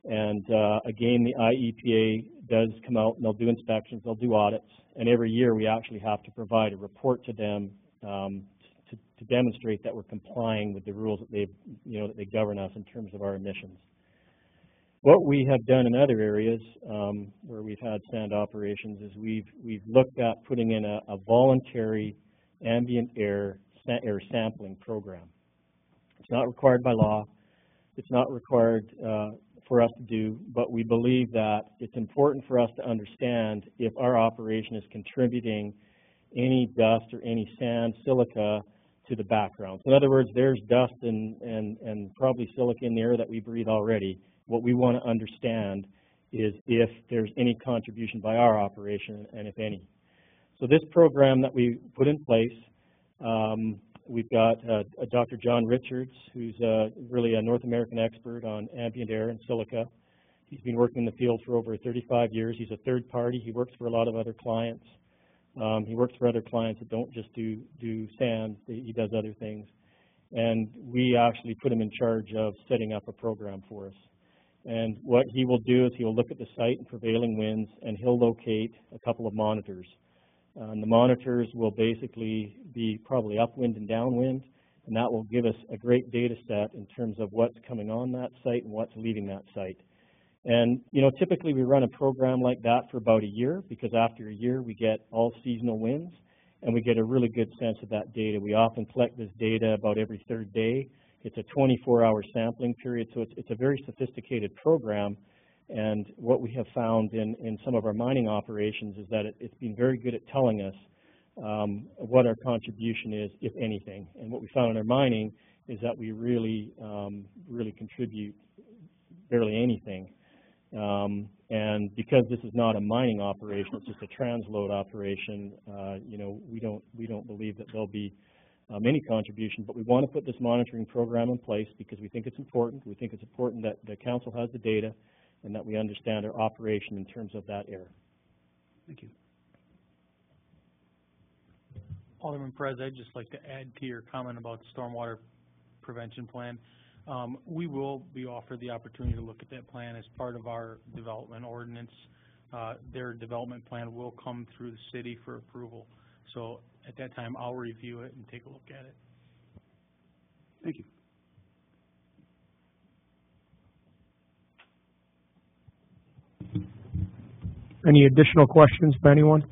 And again, the IEPA does come out and they'll do inspections, they'll do audits, and every year we actually have to provide a report to them to demonstrate that we're complying with the rules that they govern us in terms of our emissions. What we have done in other areas where we've had sand operations is we've looked at putting in a voluntary ambient air sampling program. It's not required by law. It's not required for us to do, but we believe that it's important for us to understand if our operation is contributing any dust or any sand, silica to the background. So in other words, there's dust and probably silica in the air that we breathe already. What we want to understand is if there's any contribution by our operation, and if any. So this program that we put in place, we've got Dr. John Richards, who's really a North American expert on ambient air and silica. He's been working in the field for over 35 years. He's a third party. He works for a lot of other clients. He works for other clients that don't just do sand. He does other things. And we actually put him in charge of setting up a program for us. And what he will do is he'll look at the site and prevailing winds, and he'll locate a couple of monitors. And the monitors will basically be probably upwind and downwind, and that will give us a great data set in terms of what's coming on that site and what's leaving that site. And, typically we run a program like that for about a year, because after a year we get all seasonal winds, and we get a really good sense of that data. We often collect this data about every third day. It's a 24-hour sampling period, so it's a very sophisticated program. And what we have found in some of our mining operations is that it's been very good at telling us what our contribution is, if anything. And what we found in our mining is that we really contribute barely anything. And because this is not a mining operation, it's just a transload operation, we don't believe that there'll be any contribution. But we want to put this monitoring program in place because we think it's important. We think it's important that the council has the data, and that we understand our operation in terms of that air. Thank you. Alderman Perez, I'd just like to add to your comment about the stormwater prevention plan. We will be offered the opportunity to look at that plan as part of our development ordinance. Their development plan will come through the city for approval. So at that time, I'll review it and take a look at it. Thank you. Any additional questions by anyone?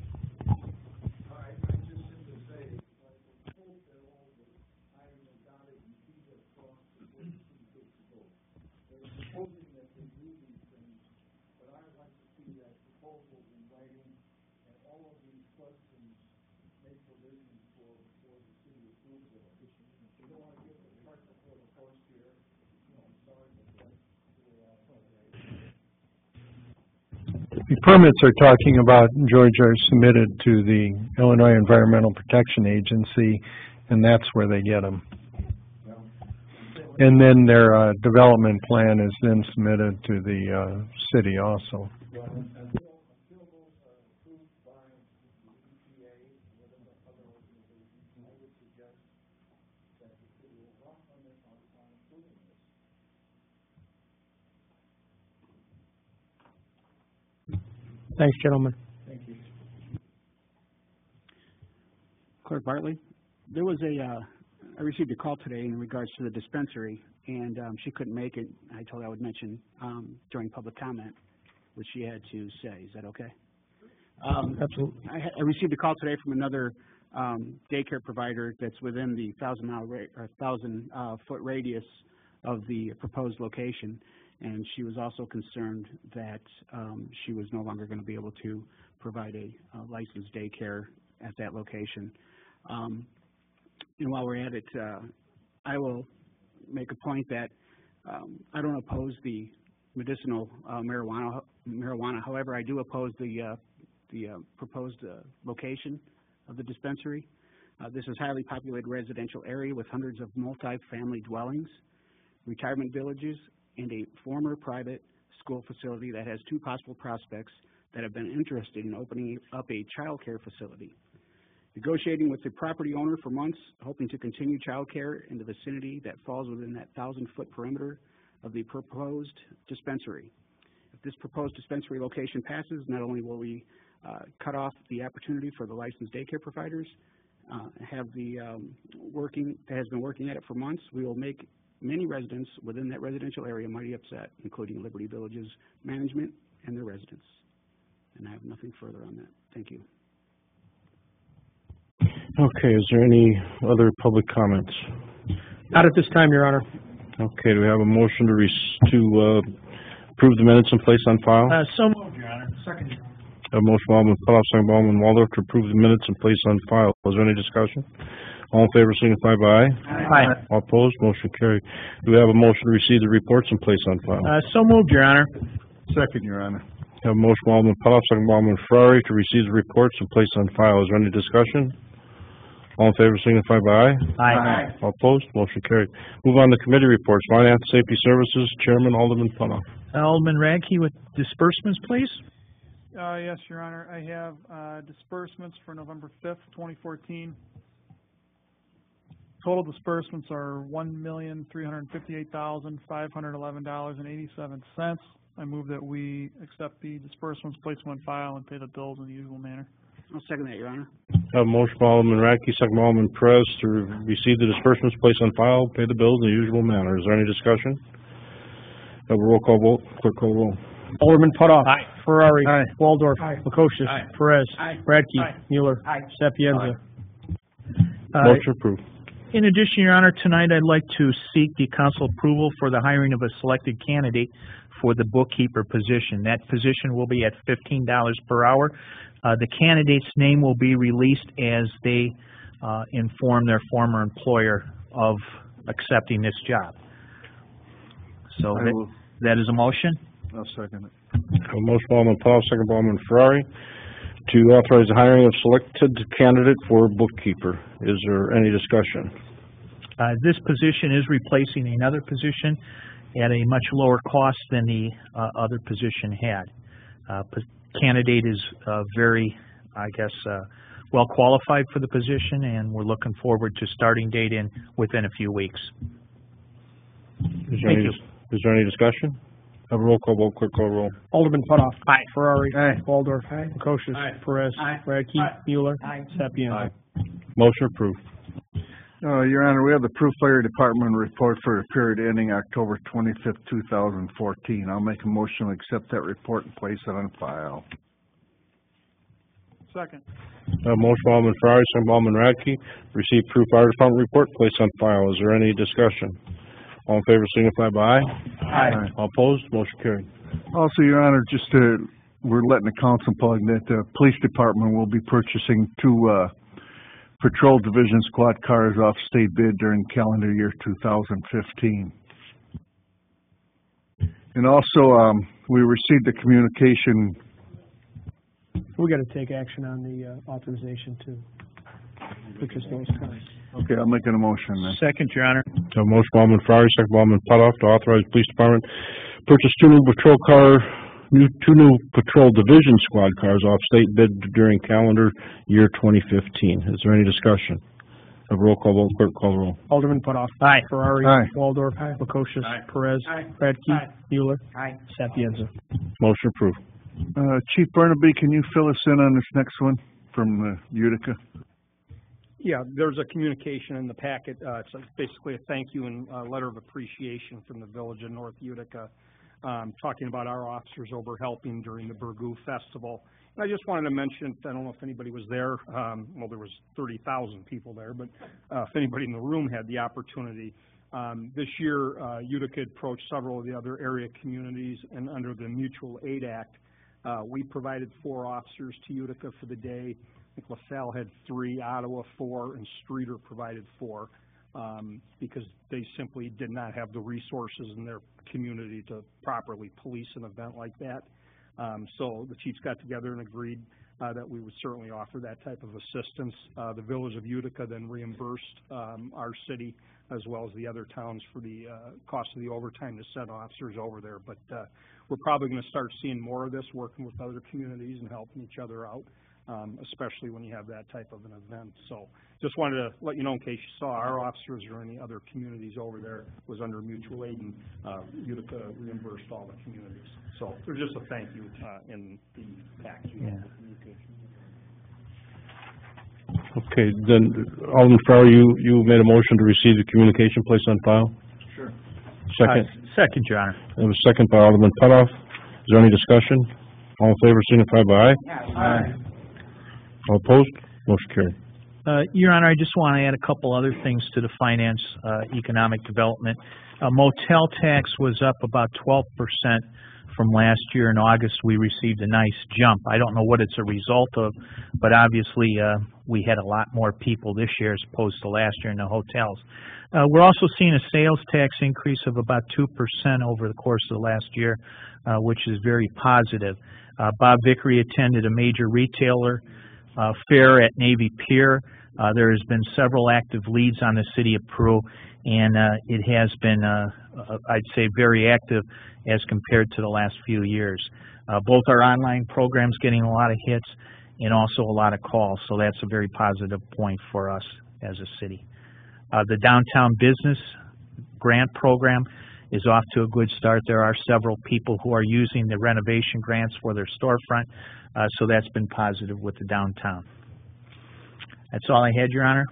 The permits are talking about, George, are submitted to the Illinois Environmental Protection Agency, and that's where they get them. And then their development plan is then submitted to the city also. Thanks, gentlemen. Thank you. Clerk Bartley, there was I received a call today in regards to the dispensary, and she couldn't make it. I told her I would mention during public comment what she had to say. Is that okay? Absolutely. I received a call today from another daycare provider that's within the 1,000-foot radius of the proposed location. And she was also concerned that she was no longer going to be able to provide a licensed daycare at that location. And while we're at it, I will make a point that I don't oppose the medicinal marijuana. However, I do oppose the proposed location of the dispensary. This is a highly populated residential area with hundreds of multi-family dwellings, retirement villages, and a former private school facility that has two possible prospects that have been interested in opening up a child care facility. Negotiating with the property owner for months, hoping to continue child care in the vicinity that falls within that 1,000-foot perimeter of the proposed dispensary. If this proposed dispensary location passes, not only will we cut off the opportunity for the licensed daycare providers, have the that has been working at it for months, we will make many residents within that residential area mighty upset, including Liberty Village's management and their residents. And I have nothing further on that. Thank you. Okay, is there any other public comments? Not at this time, Your Honor. Okay, do we have a motion to approve the minutes and place on file? So moved, Your Honor. Second, Your Honor. A motion by Alderman Putoff, second by Alderman Waldorf to approve the minutes and place on file. Is there any discussion? All in favor signify by aye. Aye. All opposed, motion carried. Do we have a motion to receive the reports and place on file? So moved, Your Honor. Second, Your Honor. Have a motion by Alderman Putoff, second by Alderman Ferrari to receive the reports and place on file. Is there any discussion? All in favor signify by aye. Aye. All opposed, motion carried. Move on to committee reports. Finance, Safety Services, Chairman Alderman Putoff. Alderman Radke with disbursements, please. Yes, Your Honor. I have disbursements for November 5th, 2014. Total disbursements are $1,358,511.87. I move that we accept the disbursements, place them on file, and pay the bills in the usual manner. I'll second that, Your Honor. Have a motion by Alderman Radke, second by Alderman Perez to receive the disbursements, place on file, pay the bills in the usual manner. Is there any discussion? Have a roll call vote. Clerk call the roll. Alderman Putoff. Aye. Ferrari. Aye. Waldorf. Aye. Lukosius. Aye. Perez. Aye. Radke. Aye. Mueller. Aye. Sapienza. Motion approved. In addition, Your Honor, tonight I'd like to seek the council approval for the hiring of a selected candidate for the bookkeeper position. That position will be at $15 per hour. The candidate's name will be released as they inform their former employer of accepting this job. So that is a motion. I'll second it. A motion by Alderman Putoff, second by Alderman Ferrari to authorize the hiring of selected candidate for bookkeeper. Is there any discussion? This position is replacing another position at a much lower cost than the other position had. Candidate is very, well qualified for the position, and we're looking forward to starting date within a few weeks. Is there any discussion? Have a roll call vote. Clerk call roll. Alderman Putoff. Aye. Ferrari. Aye. Waldorf. Lukosius. Aye. Perez. Aye. Radke. Aye. Mueller. Aye. Sapienza. Motion approved. Your Honor, we have the Proof Fire Department report for the period ending October 25th, 2014. I'll make a motion to accept that report and place it on file. Second. Motion by Alderman Ferrari, second by Alderman Radke. Receive Proof Fire Department report, place on file. Is there any discussion? All in favor signify by aye. Aye. All opposed, motion carried. Also, Your Honor, we're letting the council plug that the police department will be purchasing 2 patrol division squad cars off state bid during calendar year 2015. And also, we received a communication. We got to take action on the authorization to purchase those cars. Okay, I'll make an motion then. Second, Your Honor. So motion by Alderman Ferrari, second by Alderman Putoff to authorize the police department purchase 2 new patrol division squad cars off state bid during calendar year 2015. Is there any discussion? A roll call vote. Clerk call the roll. Alderman Putoff. Aye. Ferrari. Aye. Waldorf. Lukosius. Aye. Perez. Aye. Radke. Aye. Mueller. Aye. Sapienza. Motion approved. Chief Burnaby, can you fill us in on this next one from Utica? Yeah, there's a communication in the packet. It's basically a thank you and a letter of appreciation from the Village of North Utica, talking about our officers over helping during the Burgoo Festival. And I just wanted to mention, I don't know if anybody was there, well, there was 30,000 people there, but if anybody in the room had the opportunity. This year, Utica approached several of the other area communities, and under the Mutual Aid Act, we provided 4 officers to Utica for the day. think LaSalle had 3, Ottawa 4, and Streeter provided 4, because they simply did not have the resources in their community to properly police an event like that. So the chiefs got together and agreed that we would certainly offer that type of assistance. The Village of Utica then reimbursed our city as well as the other towns for the cost of the overtime to send officers over there. But we're probably going to start seeing more of this, working with other communities and helping each other out, especially when you have that type of an event. So just wanted to let you know, in case you saw our officers or any other communities over there, was under mutual aid, and Utica reimbursed all the communities. So there's just a thank you in the package. Okay, then, Alderman Farrell, you made a motion to receive the communication placed on file? Sure. Second? Second, Your Honor. It was second by Alderman Putoff. Is there any discussion? All in favor signify by aye. Aye. All opposed? Motion carried. Your Honor, I just want to add a couple other things to the finance, economic development. Motel tax was up about 12% from last year. In August, we received a nice jump. I don't know what it's a result of, but obviously we had a lot more people this year as opposed to last year in the hotels. We're also seeing a sales tax increase of about 2% over the course of the last year, which is very positive. Bob Vickery attended a major retailer fair at Navy Pier. There has been several active leads on the city of Peru, and it has been, I'd say, very active as compared to the last few years. Both our online programs getting a lot of hits and also a lot of calls, so that's a very positive point for us as a city. The downtown business grant program is off to a good start. There are several people who are using the renovation grants for their storefront, so that's been positive with the downtown. That's all I had, Your Honor.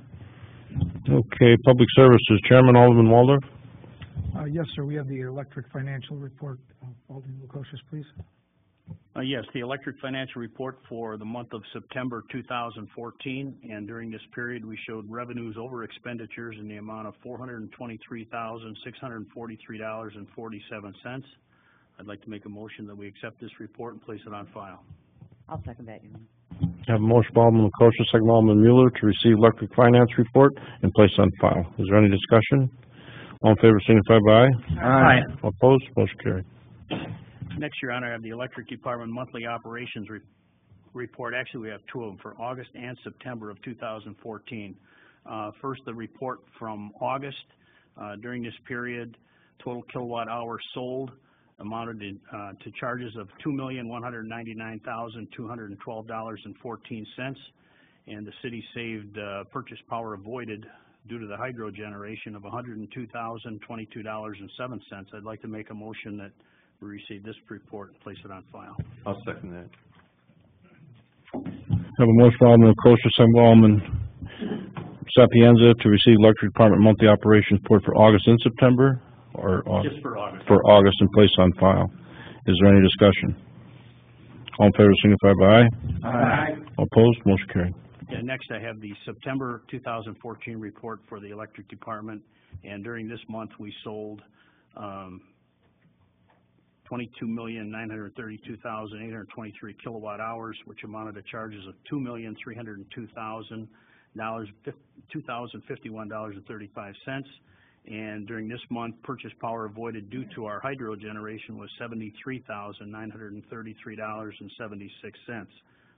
Okay, Public Services, Chairman Alderman Waldorf. Yes, sir. We have the electric financial report. Alderman Lukosius, please. Yes, the electric financial report for the month of September 2014, and during this period we showed revenues over expenditures in the amount of $423,643.47. I'd like to make a motion that we accept this report and place it on file. I'll second that, Your Honor. I have a motion by Alderman Lukosius, second by Alderman Mueller, to receive electric finance report and place on file. Is there any discussion? All in favor signify by aye. Aye. All opposed? Motion carried. Next, Your Honor, I have the Electric Department monthly operations report. Actually, we have two of them for August and September of 2014. First, the report from August. During this period, total kilowatt hours sold amounted to charges of $2,199,212.14, and the city saved purchase power avoided due to the hydro generation of $102,022.07. I'd like to make a motion that we receive this report and place it on file. I'll second that. I have a motion by Alderman Lukosius, second by Alderman Sapienza, to receive electric department monthly operations report for August and September, or just for August. For August, and place on file. Is there any discussion? All in favor signify by aye. Aye. All opposed? Motion carried. Yeah, next, I have the September 2014 report for the electric department, and during this month we sold 22,932,823 kilowatt hours, which amounted to charges of $2,302,051.35. And during this month, purchase power avoided due to our hydro generation was $73,933.76.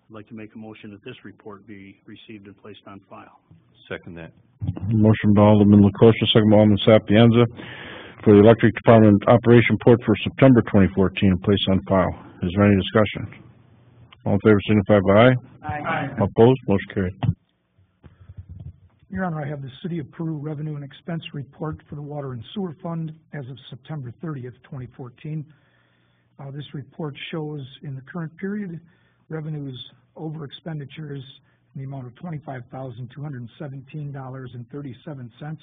I'd like to make a motion that this report be received and placed on file. Second that. Motion by Alderman Lukosius, second by Alderman Sapienza, for the electric department operation report for September 2014 and place on file. Is there any discussion? All in favor signify by aye. Aye. All opposed? Motion carried. Your Honor, I have the City of Peru revenue and expense report for the Water and Sewer Fund as of September 30th, 2014. This report shows in the current period revenues over expenditures in the amount of $25,217.37.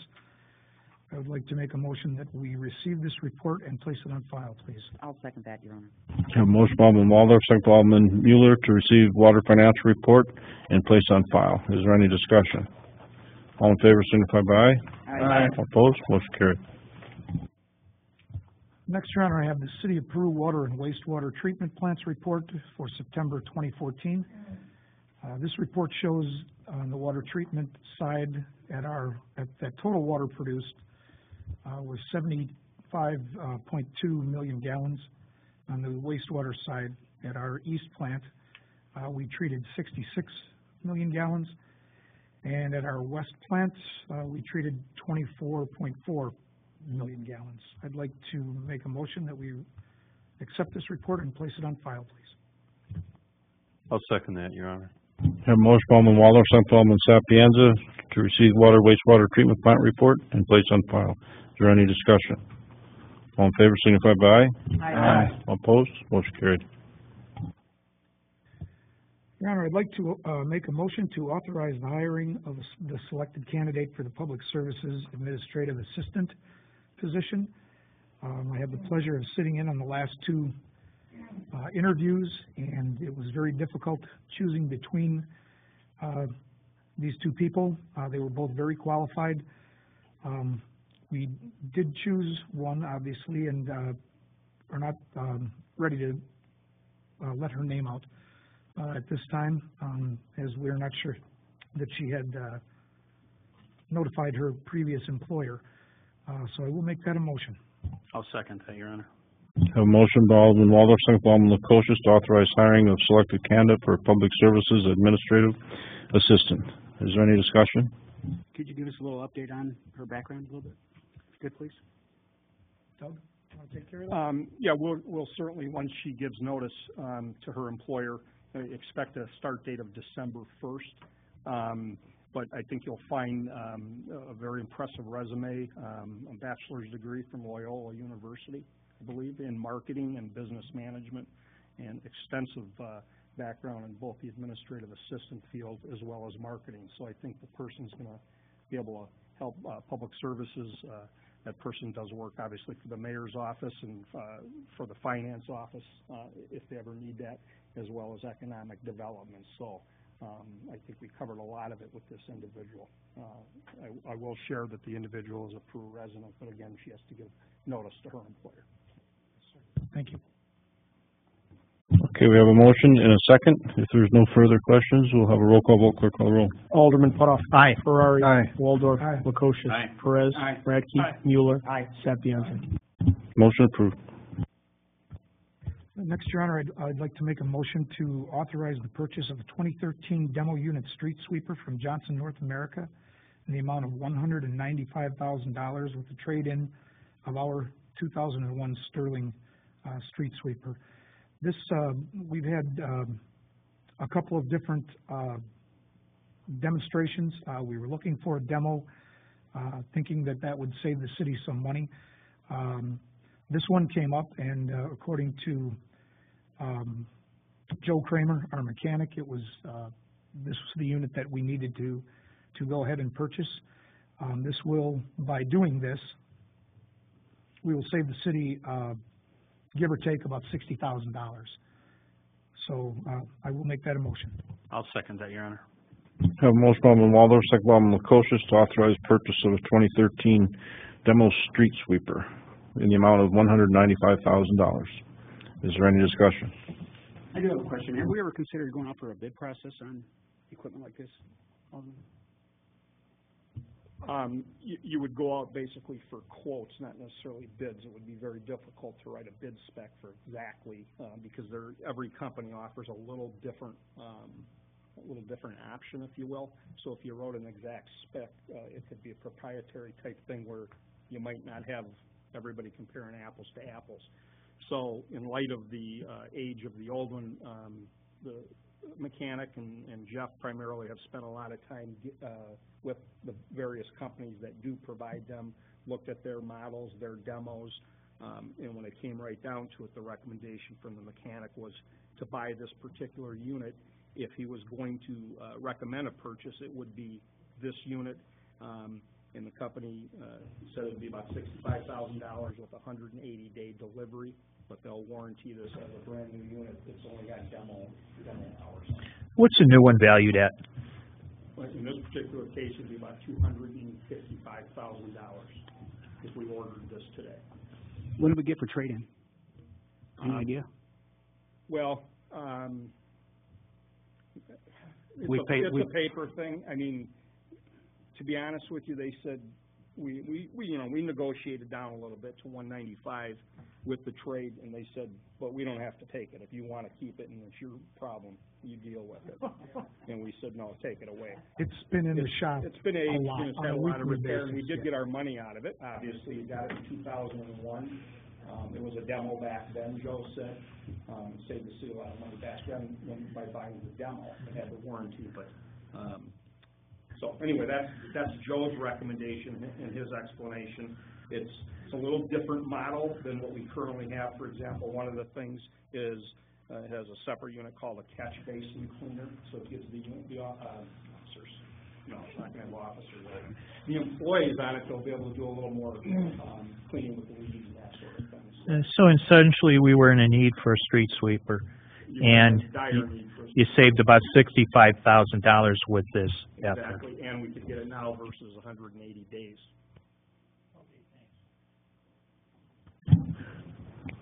I would like to make a motion that we receive this report and place it on file, please. I'll second that, Your Honor. I have a motion by Alderman Waldorf, second by Alderman Mueller, to receive water financial report and place on file. Is there any discussion? All in favor signify by aye. Aye. All opposed? Motion carried. Next, Your Honor, I have the City of Peru water and wastewater treatment plants report for September 2014. This report shows on the water treatment side that total water produced was 75.2 million gallons. On the wastewater side, at our east plant, we treated 66 million gallons. And at our west plant, we treated 24.4 million gallons. I'd like to make a motion that we accept this report and place it on file, please. I'll second that, Your Honor. Have a motion by Alderman Waldorf, second by Alderman Sapienza, to receive water wastewater treatment plant report and place on file. Is there any discussion? All in favor, signify by aye. Aye. All opposed? Motion carried. Your Honor, I'd like to make a motion to authorize the hiring of the selected candidate for the Public Services Administrative Assistant position. I have the pleasure of sitting in on the last two interviews, and it was very difficult choosing between these two people. They were both very qualified. We did choose one, obviously, and are not ready to let her name out at this time, as we're not sure that she had notified her previous employer. So I will make that a motion. I'll second that, Your Honor. Have a motion by Alderman Waldorf, second by Alderman Lukosius, to authorize hiring of selected candidate for Public Services Administrative Assistant. Is there any discussion? Could you give us a little update on her background a little bit? Good, please. Doug, want to take care of that? Yeah, we'll certainly, once she gives notice to her employer, expect a start date of December 1st. But I think you'll find a very impressive resume, a bachelor's degree from Loyola University, I believe, in marketing and business management, and extensive background in both the administrative assistant field as well as marketing. So I think the person's going to be able to help public services. That person does work, obviously, for the mayor's office and for the finance office, if they ever need that, as well as economic development. So I think we covered a lot of it with this individual. I will share that the individual is a Peru resident, but again, she has to give notice to her employer. Thank you. Okay, we have a motion and a second. If there's no further questions, we'll have a roll call vote. Clerk, call the roll. Alderman Putoff. Aye. Ferrari. Aye. Waldorf. Aye. Lukosius. Aye. Perez. Aye. Radke. Aye. Mueller. Aye. Sapienza. Motion approved. Next, Your Honor, I'd like to make a motion to authorize the purchase of a 2013 demo unit street sweeper from Johnson North America in the amount of $195,000 with the trade-in of our 2001 Sterling street sweeper. This, we've had a couple of different demonstrations. We were looking for a demo, thinking that that would save the city some money. This one came up, and according to Joe Kramer, our mechanic, it was this was the unit that we needed to go ahead and purchase. This will, by doing this, we will save the city, give or take, about $60,000. So I will make that a motion. I'll second that, Your Honor. Have a motion by Alderman Waldorf, second by Alderman Lukosius, to authorize purchase of a 2013 demo street sweeper in the amount of $195,000. Is there any discussion? I do have a question. Have we ever considered going out for a bid process on equipment like this, Alderman? You would go out basically for quotes, not necessarily bids. It would be very difficult to write a bid spec for exactly because every company offers a little different option, if you will. So if you wrote an exact spec, it could be a proprietary type thing where you might not have everybody comparing apples to apples. So in light of the age of the old one, the mechanic and Jeff primarily have spent a lot of time with the various companies that do provide them, looked at their models, their demos, and when it came right down to it, the recommendation from the mechanic was to buy this particular unit. If he was going to recommend a purchase, it would be this unit, and the company said it would be about $65,000 with a 180-day delivery, but they'll warranty this as a brand new unit. It's only got demo hours. What's the new one valued at? In this particular case, it'd be about $255,000 if we ordered this today. What did we get for trade-in? Any idea? Well, It's a paper thing. I mean, to be honest with you, they said, we negotiated down a little bit to 195 with the trade, and they said, but we don't have to take it. If you want to keep it and it's your problem, you deal with it. And we said, no, take it away. It's been in the shop It's been aged, lot, and it's on had a a lot of weekly repair, and we basis, did yeah. get our money out of it. Obviously, we got it in 2001. It was a demo back then, Joe said. Saved the city a lot of money back then by buying the demo. It had the warranty, but, so anyway, that's Joe's recommendation and his explanation. It's a little different model than what we currently have. For example, one of the things is, it has a separate unit called a catch basin cleaner, so it gives the officers, no, it's not gonna have officers, the employees on it, they'll be able to do a little more, cleaning with the leaves and that sort of thing. So essentially, we were in a need for a street sweeper, and you saved about $65,000 with this effort. Exactly, and we could get it now versus 180 days.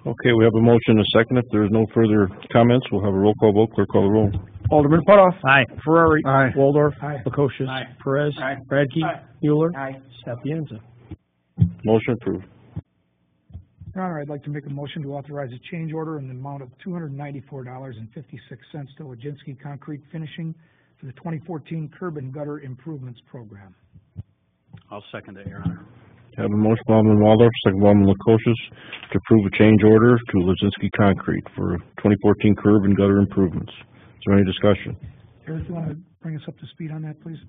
Okay, we have a motion and a second. If there's no further comments, we'll have a roll call vote. Clerk, call the roll. Alderman Putoff. Aye. Ferrari. Aye. Waldorf. Aye. Lukosius. Aye. Perez. Aye. Radke. Aye. Mueller. Aye. Sapienza. Motion approved. Your Honor, I'd like to make a motion to authorize a change order in the amount of $294.56 to Lajinsky Concrete Finishing for the 2014 Curb and Gutter Improvements Program. I'll second that, Your Honor. Have a motion by Alderman Waldorf, second by Alderman Lukosius, to approve a change order to Lazinski Concrete for 2014 curb and gutter improvements. Is there any discussion? Eric, you want to bring us up to speed on that, please?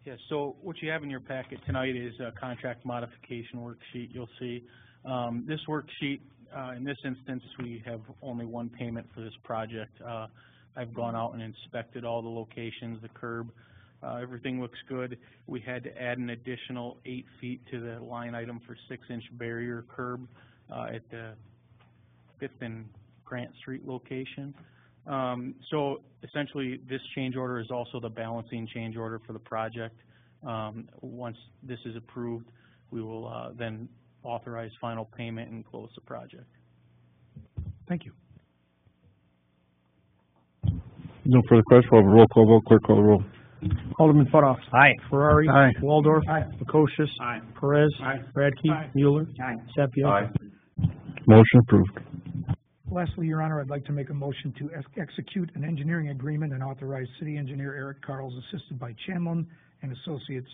Yes, so what you have in your packet tonight is a contract modification worksheet. You'll see this worksheet, in this instance, we have only one payment for this project. I've gone out and inspected all the locations, the curb. Everything looks good. We had to add an additional 8 feet to the line item for 6-inch barrier curb at the 5th and Grant Street location. So essentially, this change order is also the balancing change order for the project. Once this is approved, we will then authorize final payment and close the project. Thank you. No further questions. We'll have a roll call vote. Clerk, call the roll. Alderman Putoff. Aye. Ferrari. Aye. Waldorf. Aye. Lukosius. Aye. Perez. Aye. Radke. Aye. Mueller. Aye. Sapienza. Motion approved. Lastly, Your Honor, I'd like to make a motion to execute an engineering agreement and authorize City Engineer Eric Carls, assisted by Chanlin and Associates,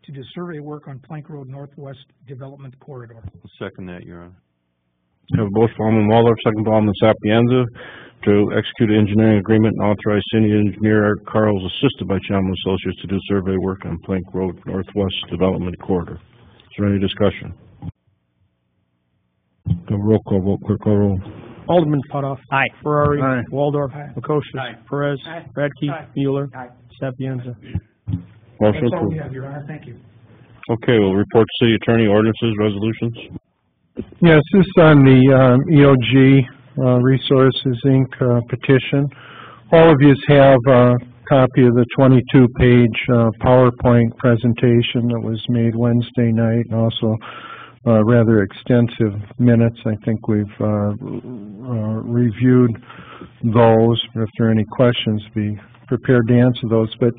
to do survey work on Plank Road Northwest Development Corridor. Second that, Your Honor. Have a motion by Alderman Waldorf, second by Alderman Sapienza, to execute an engineering agreement and authorize city engineer Eric Carls, assisted by Chalmers Associates, to do survey work on Plank Road Northwest Development Corridor. Is there any discussion? Have a roll call vote. Clerk, call the roll. Alderman Putoff. Aye. Ferrari. Aye. Waldorf. Aye. Lukosius. Aye. Perez. Aye. Radke. Aye. Mueller. Aye. Sapienza. Motion That's all approved. we have, Your Honor. Thank you. Okay, we'll report to city attorney, ordinances, resolutions. Yes, this is on the EOG Resources, Inc. Petition. All of you have a copy of the 22-page PowerPoint presentation that was made Wednesday night, and also rather extensive minutes. I think we've reviewed those. If there are any questions, be prepared to answer those. But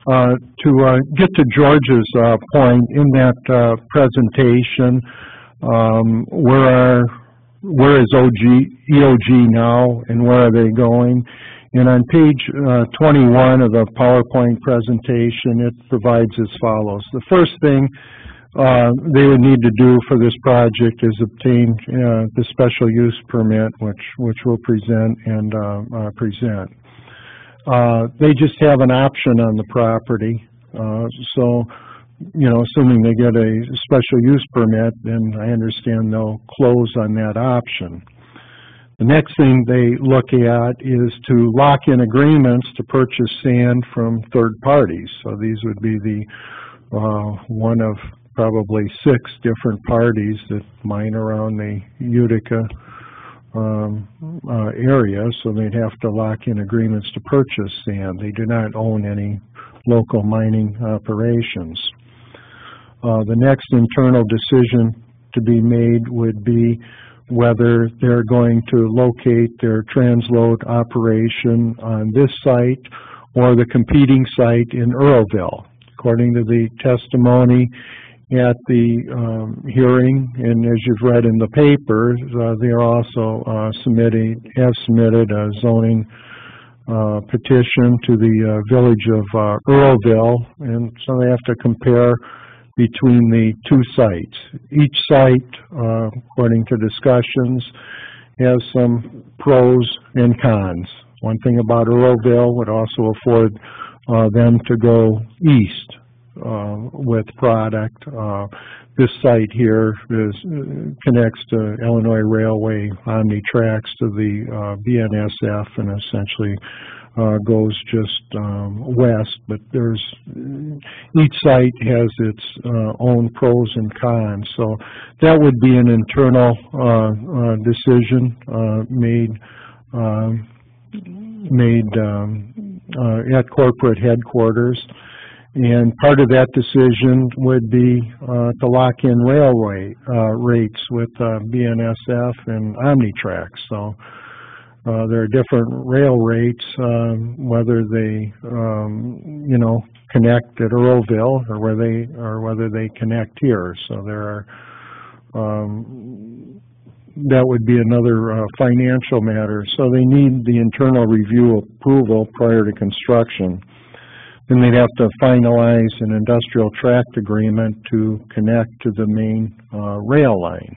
to get to George's point in that presentation, where is EOG now, and where are they going? And on page 21 of the PowerPoint presentation, it provides as follows. The first thing they would need to do for this project is obtain the special use permit, which we'll present and present. They just have an option on the property, so assuming they get a special use permit, then I understand they'll close on that option. The next thing they look at is to lock in agreements to purchase sand from third parties. So these would be the one of probably 6 different parties that mine around the Utica area, so they'd have to lock in agreements to purchase sand. They do not own any local mining operations. The next internal decision to be made would be whether they're going to locate their transload operation on this site or the competing site in Earlville. According to the testimony at the hearing, and as you've read in the papers, they are also have submitted a zoning petition to the village of Earlville, and so they have to compare between the two sites. Each site, according to discussions, has some pros and cons. One thing about Earlville would also afford them to go east with product. This site here connects to Illinois Railway OmniTracks to the BNSF and essentially goes just west, but each site has its own pros and cons. So that would be an internal decision made at corporate headquarters. And part of that decision would be to lock in railway rates with BNSF and OmniTracks. So there are different rail rates, whether they connect at Earlville or whether they connect here. So there are that would be another financial matter. So they need the internal review approval prior to construction. Then they'd have to finalize an industrial tract agreement to connect to the main rail line.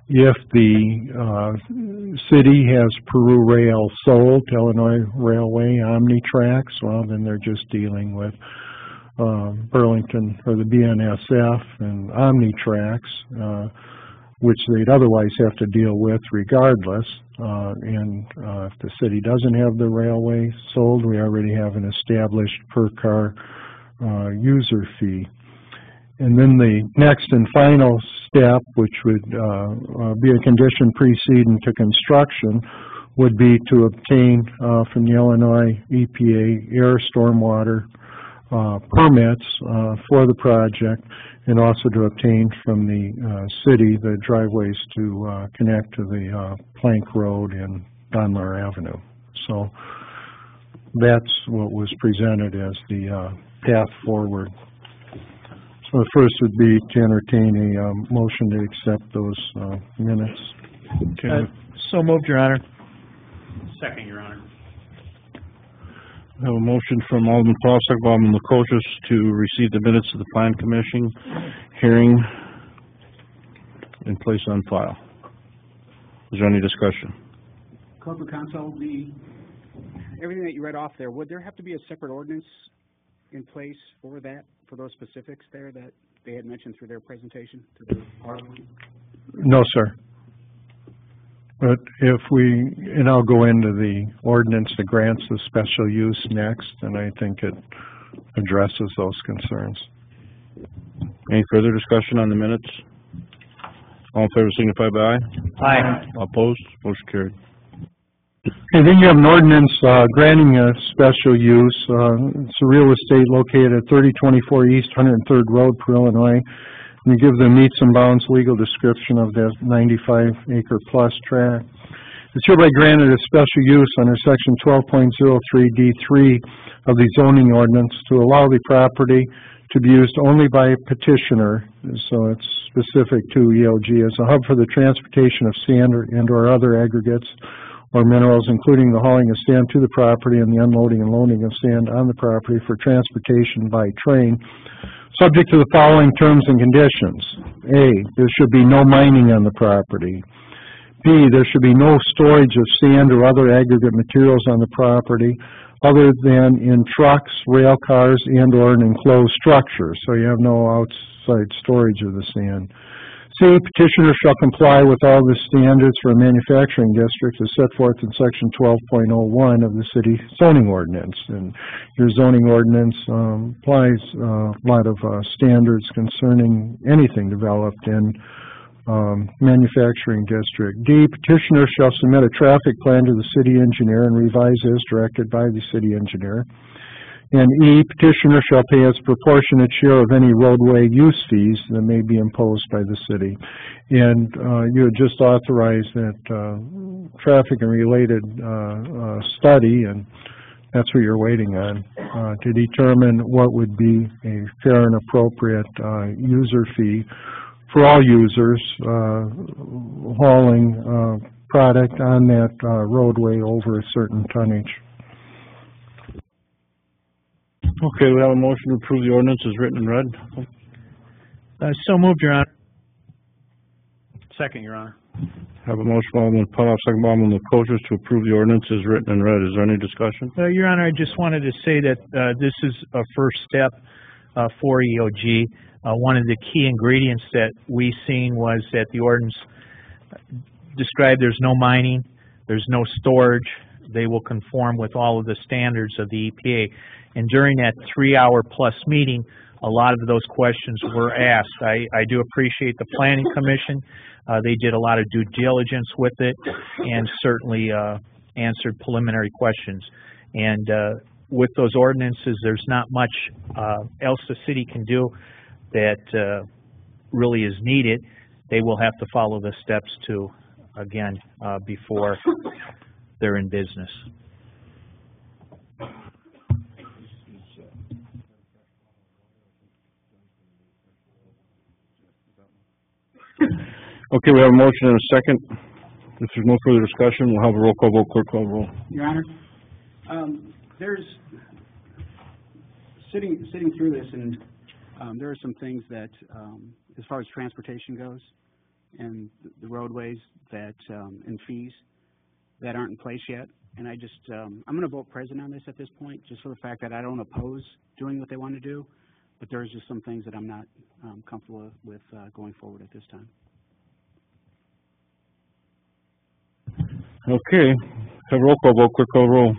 If the city has Peru Rail sold to Illinois Railway OmniTracks, well, then they're just dealing with Burlington or the BNSF and OmniTracks, which they'd otherwise have to deal with regardless. If the city doesn't have the railway sold, we already have an established per-car user fee. And then the next and final step, which would be a condition preceding to construction, would be to obtain from the Illinois EPA air stormwater permits for the project, and also to obtain from the city the driveways to connect to the Plank Road and Donmar Avenue. So that's what was presented as the path forward. So the first would be to entertain a motion to accept those minutes. So moved, Your Honor. Second, Your Honor. I have a motion from Alderman Paul, second by Alderman Lukosius to receive the minutes of the Plan Commission hearing and place on file. Is there any discussion? Corporate Counsel, everything that you read off there, would there have to be a separate ordinance in place for that, for those specifics there that they had mentioned through their presentation to the Parliament? No, sir. But and I'll go into the ordinance that grants the special use next, and I think it addresses those concerns. Any further discussion on the minutes? All in favor signify by aye. Aye. Opposed? Motion carried. Okay, then you have an ordinance granting a special use. It's a real estate located at 3024 East 103rd Road, Peru, Illinois. And you give the meets and bounds legal description of the 95-acre plus tract. It's hereby granted a special use under Section 12.03D3 of the zoning ordinance to allow the property to be used only by a petitioner, so it's specific to EOG, as a hub for the transportation of sand and/or other aggregates or minerals, including the hauling of sand to the property and the unloading and loading of sand on the property for transportation by train, subject to the following terms and conditions. A, there should be no mining on the property. B, there should be no storage of sand or other aggregate materials on the property other than in trucks, rail cars, and/or an enclosed structure, so you have no outside storage of the sand. C, petitioner shall comply with all the standards for a manufacturing district as set forth in Section 12.01 of the city zoning ordinance. And your zoning ordinance applies a lot of standards concerning anything developed in manufacturing district. D, petitioner shall submit a traffic plan to the city engineer and revise as directed by the city engineer. And E, petitioner shall pay its proportionate share of any roadway use fees that may be imposed by the city. And you had just authorized that traffic and related study, and That's what you're waiting on, to determine what would be a fair and appropriate user fee for all users hauling product on that roadway over a certain tonnage. Okay, we have a motion to approve the ordinance as written and read. So moved, Your Honor. Second, Your Honor. Have a motion by Alderman Putoff, second by Alderman Lukosius to approve the ordinance as written and read. Is there any discussion? Your Honor, I just wanted to say that this is a first step for EOG. One of the key ingredients that we seen was that the ordinance described there's no mining, there's no storage. They will conform with all of the standards of the EPA. And during that 3-hour-plus meeting, a lot of those questions were asked. I do appreciate the Planning Commission. They did a lot of due diligence with it and certainly answered preliminary questions. And with those ordinances, there's not much else the city can do that really is needed. They will have to follow the steps to, again, before they're in business. Okay, we have a motion and a second. If there's no further discussion, we'll have a roll call vote. Clerk call roll. Your Honor, there's sitting through this, and there are some things that, as far as transportation goes, and the roadways that and fees that aren't in place yet. And I just, I'm going to vote present on this at this point, just for the fact that I don't oppose doing what they want to do, but there's just some things that I'm not comfortable with going forward at this time. Okay, have a roll call vote. Clerk call roll.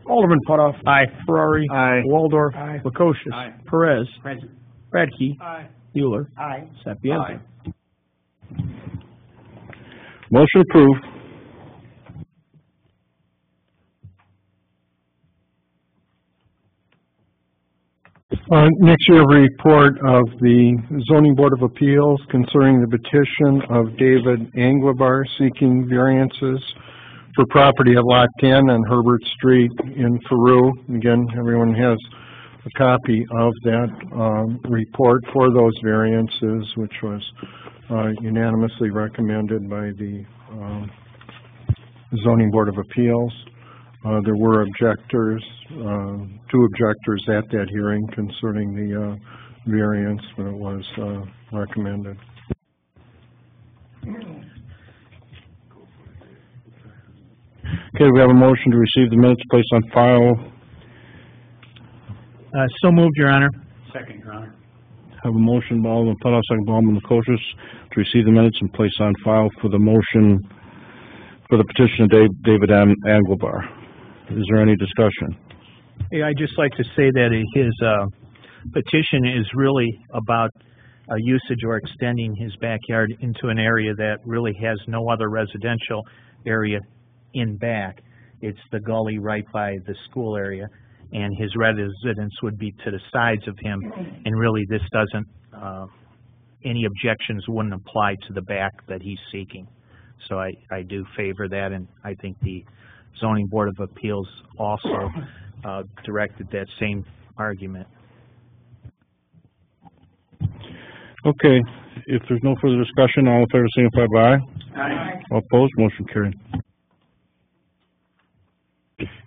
Alderman Putoff. Aye. Ferrari. Aye. Waldorf. Aye. Lukosius. Aye. Perez. Present. Radke. Aye. Mueller. Aye. Sapienza. Motion approved. Next, you have a report of the Zoning Board of Appeals concerning the petition of David Anglebar seeking variances for property at Lot 10 on Herbert Street in Faru. Again, everyone has a copy of that report for those variances, which was unanimously recommended by the Zoning Board of Appeals. There were objectors, 2 objectors at that hearing concerning the variance, but it was recommended. Okay, we have a motion to receive the minutes placed on file. So moved, Your Honor. Second, Your Honor. Have a motion by Alderman Putoff, second by Alderman Lukosius to receive the minutes and place on file for the motion for the petition of David Anglebar. Is there any discussion? Hey, I'd just like to say that his petition is really about usage or extending his backyard into an area that really has no other residential area in back. It's the gully right by the school area, and his residence would be to the sides of him, and really this doesn't, any objections wouldn't apply to the back that he's seeking. So I do favor that, and I think the Zoning Board of Appeals also directed that same argument. Okay, if there's no further discussion, all in favor signify by aye. Aye. All opposed, motion carried.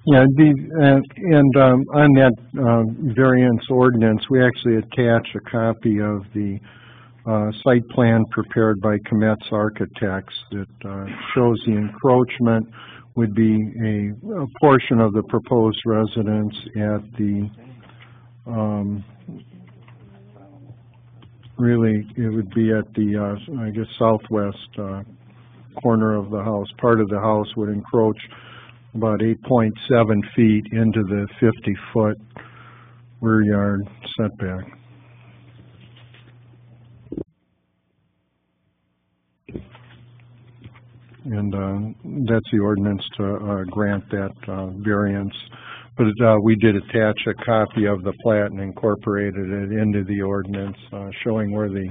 Yeah, on that variance ordinance, we actually attach a copy of the site plan prepared by Comet's Architects that shows the encroachment would be a portion of the proposed residence at the, really, it would be at the, I guess, southwest corner of the house. Part of the house would encroach about 8.7 feet into the 50-foot rear yard setback. And that's the ordinance to grant that variance. But we did attach a copy of the plat and incorporated it into the ordinance, showing where the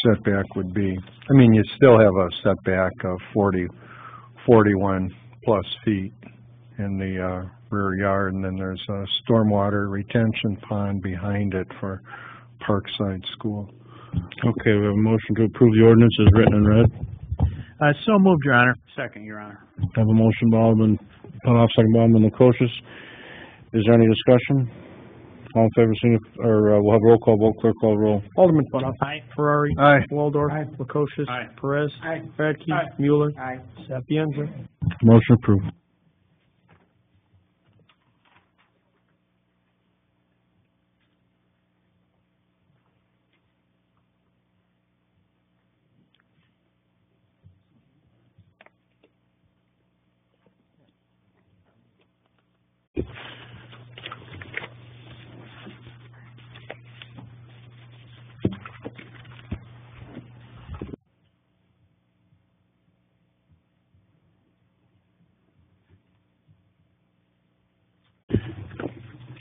setback would be. I mean, you still have a setback of 41 plus feet in the rear yard, and then there's a stormwater retention pond behind it for Parkside School. Okay, we have a motion to approve the ordinance as written and read. So moved, Your Honor. Second, Your Honor. I have a motion by Alderman Putoff, second by Alderman Lukosius. Is there any discussion? All in favor, we'll have roll call vote. Clerk call roll. Alderman Putoff. Aye. Ferrari. Aye. Waldorf. Aye. Lukosius. Aye. Perez. Aye. Radke. Aye. Mueller. Aye. Sapienza. Motion approved.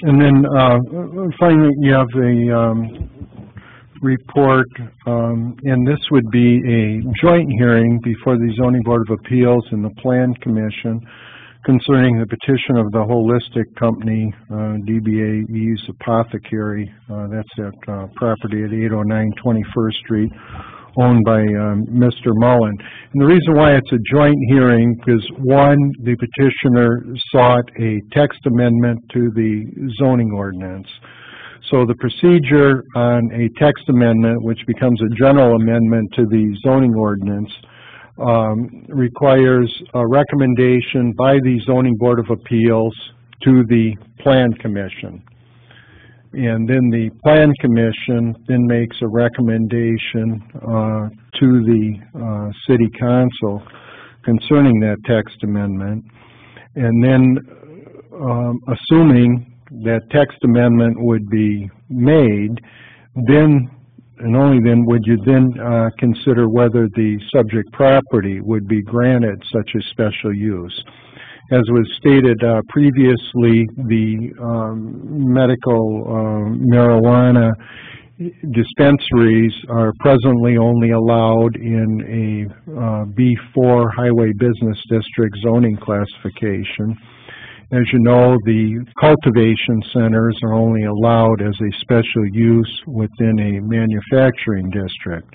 And then finally, you have a report, and this would be a joint hearing before the Zoning Board of Appeals and the Plan Commission concerning the petition of the Holistic Company, DBA E's Apothecary. That's that property at 809 21st Street, owned by Mr. Mullen. And the reason why it's a joint hearing is, one, the petitioner sought a text amendment to the zoning ordinance. So the procedure on a text amendment, which becomes a general amendment to the zoning ordinance, requires a recommendation by the Zoning Board of Appeals to the Plan Commission. And then the Plan Commission then makes a recommendation to the City Council concerning that text amendment. And then, assuming that text amendment would be made, then, and only then, would you then consider whether the subject property would be granted such a special use. As was stated previously, the medical marijuana dispensaries are presently only allowed in a B4 Highway Business District zoning classification. As you know, the cultivation centers are only allowed as a special use within a manufacturing district.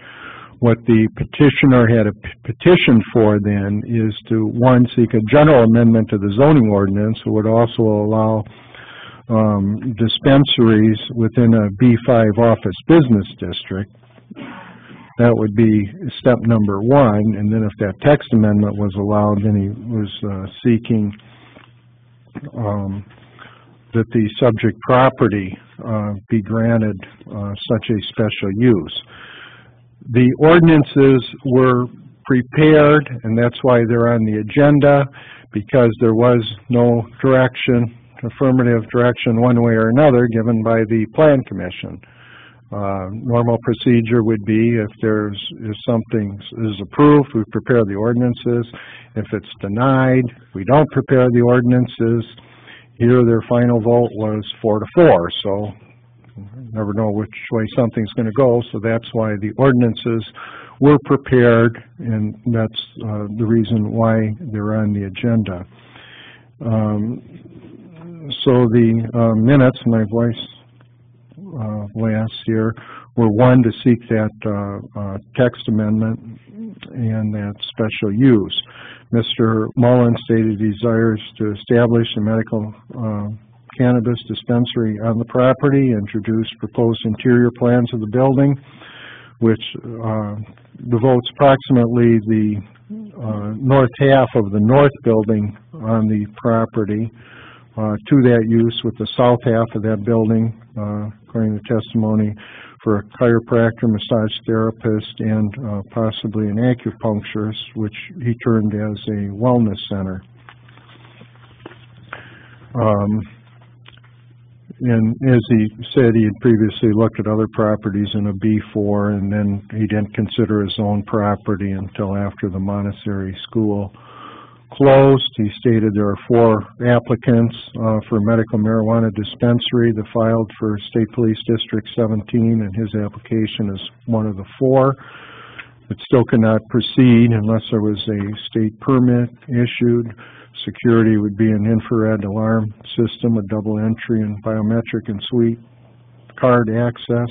What the petitioner had a petition for then is to, one, seek a general amendment to the zoning ordinance that would also allow dispensaries within a B5 office business district. That would be step number one, and then if that text amendment was allowed, then he was seeking that the subject property be granted such a special use. The ordinances were prepared, and that's why they're on the agenda, because there was no direction, affirmative direction one way or another given by the Plan Commission. Normal procedure would be if something is approved, we prepare the ordinances. If it's denied, we don't prepare the ordinances. Here their final vote was 4-4, so you never know which way something's going to go, so that's why the ordinances were prepared, and that's the reason why they're on the agenda. So the minutes, my voice last year, were one, to seek that text amendment and that special use. Mr. Mullen stated he desires to establish a medical cannabis dispensary on the property, introduce proposed interior plans of the building, which devotes approximately the north half of the north building on the property to that use, with the south half of that building, according to testimony, for a chiropractor, massage therapist, and possibly an acupuncturist, which he termed as a wellness center. And as he said, he had previously looked at other properties in a B4, and then he didn't consider his own property until after the Montessori school closed. He stated there are 4 applicants for medical marijuana dispensary that filed for State Police District 17, and his application is one of the 4. It still cannot proceed unless there was a state permit issued. Security would be an infrared alarm system with double entry and biometric and sweep card access.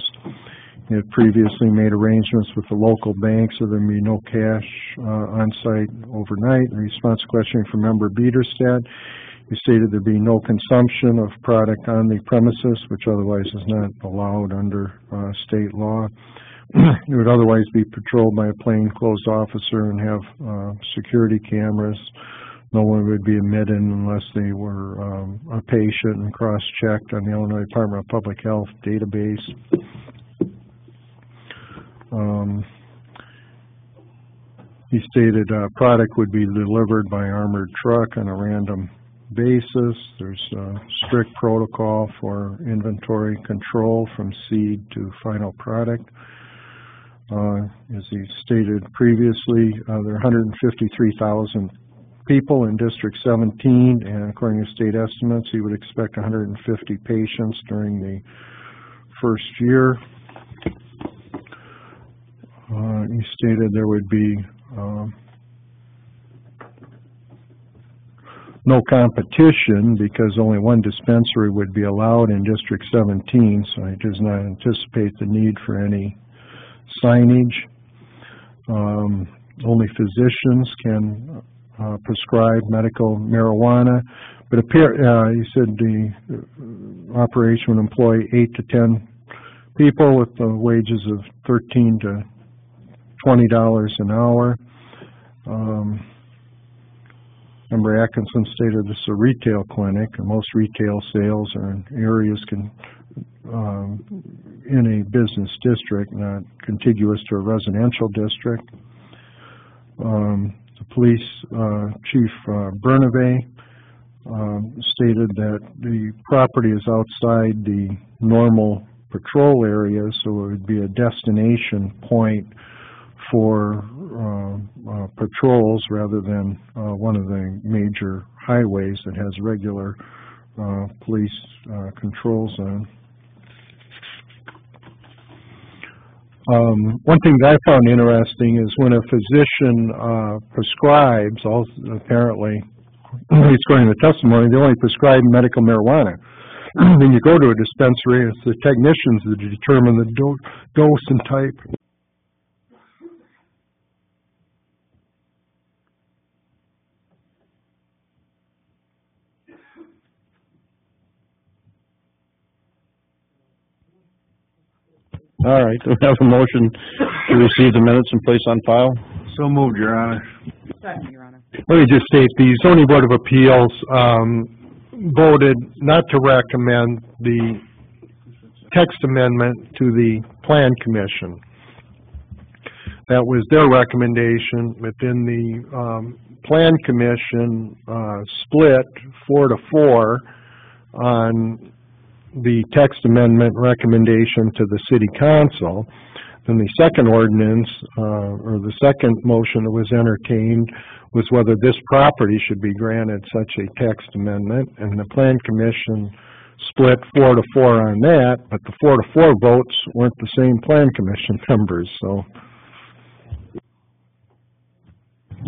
It had previously made arrangements with the local bank so there'd be no cash on site overnight. In response to questioning from Member Biederstadt, he stated there'd be no consumption of product on the premises, which otherwise is not allowed under state law. It would otherwise be patrolled by a plainclothes officer and have security cameras. No one would be admitted unless they were a patient and cross-checked on the Illinois Department of Public Health database. He stated product would be delivered by armored truck on a random basis. There's a strict protocol for inventory control from seed to final product. As he stated previously, there are 153,000 people in District 17, and according to state estimates, he would expect 150 patients during the first year. He stated there would be no competition because only one dispensary would be allowed in District 17, so he does not anticipate the need for any signage. Only physicians can prescribe medical marijuana, but he said the operation would employ 8 to 10 people with wages of $13 to $20 an hour. Member Atkinson stated this is a retail clinic, and most retail sales are in areas in a business district, not contiguous to a residential district. The police chief Bernabé stated that the property is outside the normal patrol area, so it would be a destination point for patrols rather than one of the major highways that has regular police control zone. One thing that I found interesting is when a physician prescribes, apparently, at least according to the testimony, they only prescribe medical marijuana. When you go to a dispensary, it's the technicians that determine the dose and type. All right, we have a motion to receive the minutes and place on file. So moved, Your Honor. Second, Your Honor. Let me just state, the Zoning Board of Appeals voted not to recommend the text amendment to the Plan Commission. That was their recommendation, but then the Plan Commission split 4-4 on the text amendment recommendation to the City Council. Then the second ordinance, or the second motion that was entertained was whether this property should be granted such a text amendment, and the Plan Commission split 4-4 on that, but the 4-4 votes weren't the same Plan Commission members, so.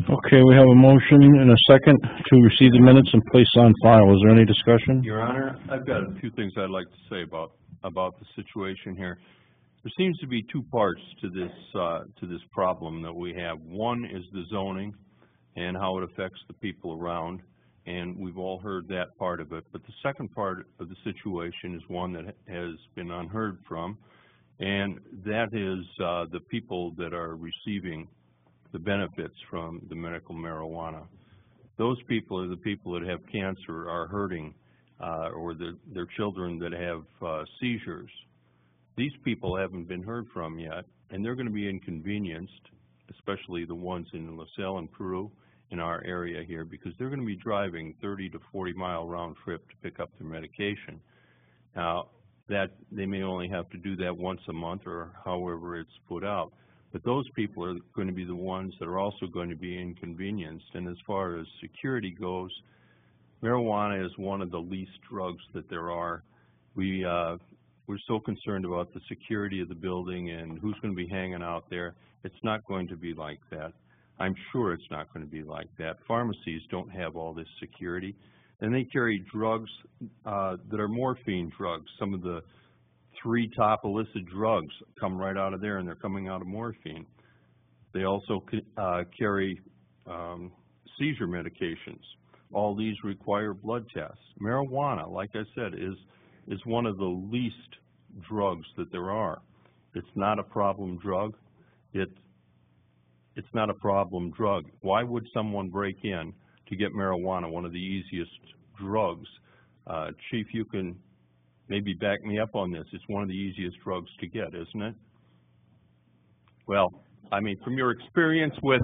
Okay, we have a motion and a second to receive the minutes and place on file. Is there any discussion? Your Honor, I've got a few things I'd like to say about the situation here. There seems to be two parts to this problem that we have. One is the zoning and how it affects the people around, and we've all heard that part of it. But the second part of the situation is one that has been unheard from, and that is the people that are receiving the benefits from the medical marijuana. Those people are the people that have cancer, are hurting, or their children that have seizures. These people haven't been heard from yet, and they're going to be inconvenienced, especially the ones in LaSalle and Peru in our area here, because they're going to be driving 30 to 40 mile round trip to pick up their medication. Now, that they may only have to do that once a month or however it's put out. But those people are going to be the ones that are also going to be inconvenienced. And as far as security goes, marijuana is one of the least drugs that there are. We we're so concerned about the security of the building and who's going to be hanging out there. It's not going to be like that. I'm sure it's not going to be like that. Pharmacies don't have all this security. And they carry drugs that are morphine drugs. Some of the 3 top illicit drugs come right out of there, and they're coming out of morphine. They also carry seizure medications. All these require blood tests. Marijuana, like I said, is one of the least drugs that there are. It's not a problem drug. It's not a problem drug. Why would someone break in to get marijuana, one of the easiest drugs? Chief, you can maybe back me up on this. It's one of the easiest drugs to get, isn't it? Well, I mean, from your experience with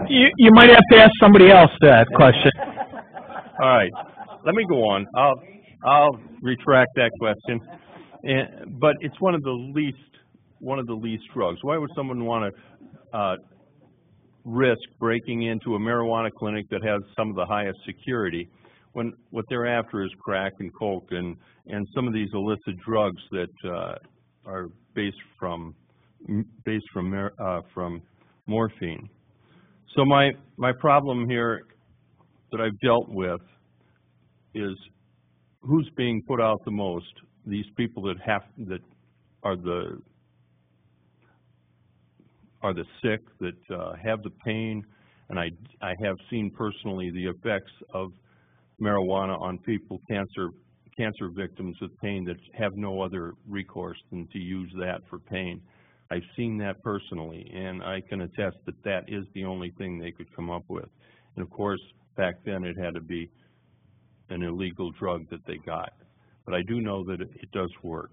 you might have to ask somebody else that question. All right, let me go on. I'll retract that question. But it's one of the least drugs. Why would someone want to risk breaking into a marijuana clinic that has some of the highest security when what they're after is crack and coke and some of these illicit drugs that are based from morphine? So my problem here that I've dealt with is who's being put out the most. These people that are the sick, that have the pain, and I have seen personally the effects of marijuana on people, cancer victims with pain that have no other recourse than to use that for pain. I've seen that personally, and I can attest that that is the only thing they could come up with. And of course, back then it had to be an illegal drug that they got. But I do know that it does work.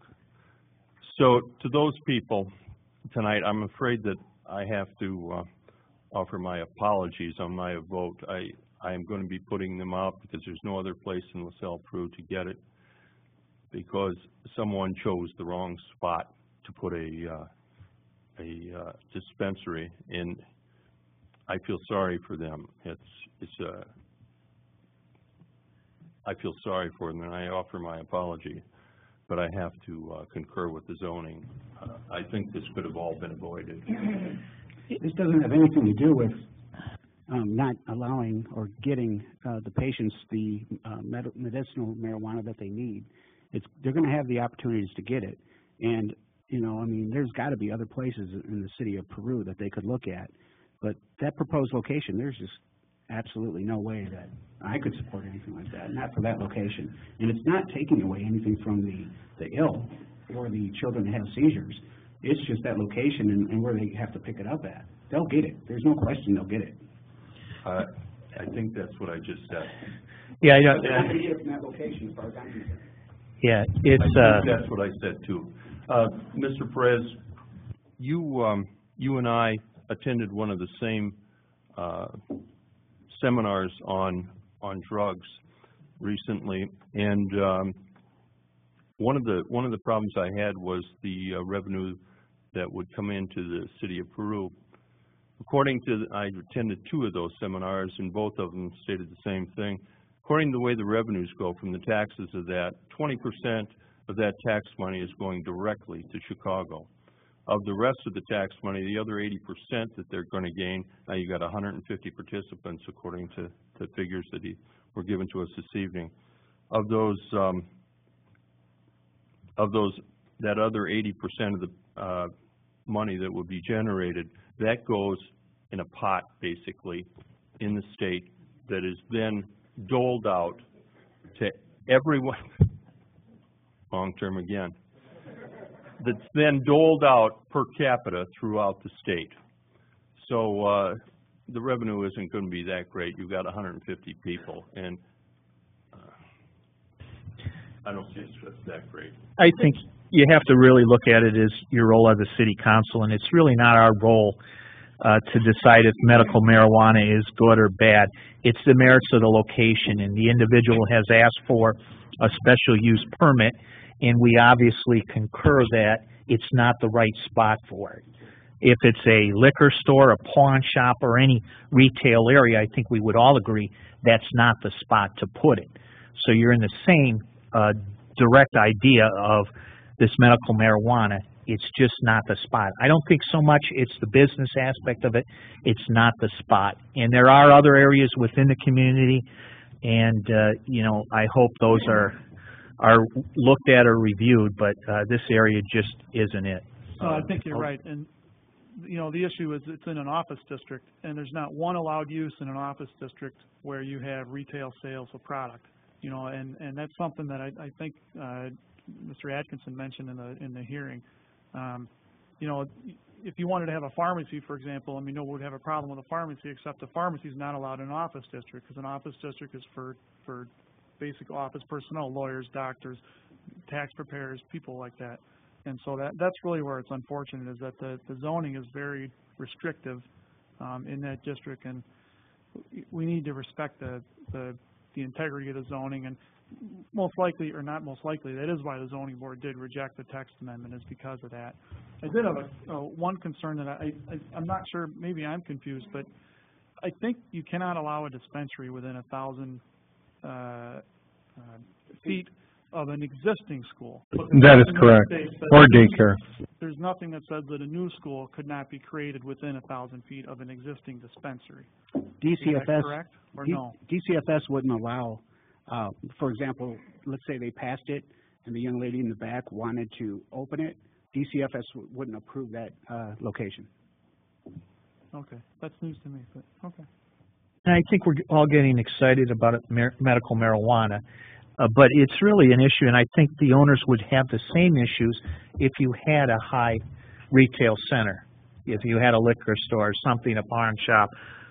So to those people tonight, I'm afraid that I have to offer my apologies on my vote. I am going to be putting them out because there's no other place in LaSalle Peru to get it, because someone chose the wrong spot to put a dispensary, and I feel sorry for them. I feel sorry for them, and I offer my apology, but I have to concur with the zoning. I think this could have all been avoided. This doesn't have anything to do with not allowing or getting the patients the medicinal marijuana that they need. They're going to have the opportunities to get it, and you know, I mean, there's got to be other places in the city of Peru that they could look at, but that proposed location, there's just absolutely no way that I could support anything like that, not for that location. And it's not taking away anything from the ill or the children that have seizures. It's just that location and where they have to pick it up at. They'll get it. There's no question they'll get it. I think that's what I just said. Yeah, They're not going to get it from that location as far as I'm concerned. Yeah, it's. I think that's what I said too. Mr. Perez, you and I attended one of the same seminars on drugs recently, and one of the problems I had was the revenue that would come into the city of Peru. According to, I attended 2 of those seminars, and both of them stated the same thing. According to the way the revenues go from the taxes of that, 20% of that tax money is going directly to Chicago. Of the rest of the tax money, the other 80% that they're going to gain, now you got 150 participants according to the figures that were given to us this evening. Of those, that other 80% of the money that will be generated, that goes in a pot basically in the state that is then doled out to everyone, long term again, that's then doled out per capita throughout the state. So the revenue isn't going to be that great. You've got 150 people, and I don't see it's that great. I think you have to really look at it as your role as a city council, and it's really not our role to decide if medical marijuana is good or bad. It's the merits of the location, and the individual has asked for a special use permit, and we obviously concur that it's not the right spot for it. If it's a liquor store, a pawn shop, or any retail area, I think we would all agree that's not the spot to put it. So you're in the same direct idea of this medical marijuana, it's just not the spot. I don't think so much it's the business aspect of it, it's not the spot. And there are other areas within the community, and, you know, I hope those are looked at or reviewed, but this area just isn't it. I think you're right. And, you know, the issue is it's in an office district, and there's not one allowed use in an office district where you have retail sales of product. You know, and that's something that I think Mr. Atkinson mentioned in the hearing. You know, if you wanted to have a pharmacy, for example, I mean, no one would have a problem with a pharmacy, except the pharmacy is not allowed in an office district, because an office district is for basic office personnel, lawyers, doctors, tax preparers, people like that. And so that's really where it's unfortunate, is that the zoning is very restrictive in that district, and we need to respect the integrity of the zoning. And most likely, or not most likely, that is why the zoning board did reject the text amendment, is because of that. I did have one concern that I'm not sure, maybe I'm confused, but I think you cannot allow a dispensary within 1,000 feet of an existing school. That is correct, or daycare. There's nothing that says that a new school could not be created within 1,000 feet of an existing dispensary. Is that correct, or no? DCFS wouldn't allow, for example, let's say they passed it and the young lady in the back wanted to open it, DCFS wouldn't approve that location. Okay, that's news to me, but okay. And I think we're all getting excited about medical marijuana, but it's really an issue, and I think the owners would have the same issues if you had a high retail center, if you had a liquor store or something, a pawn shop,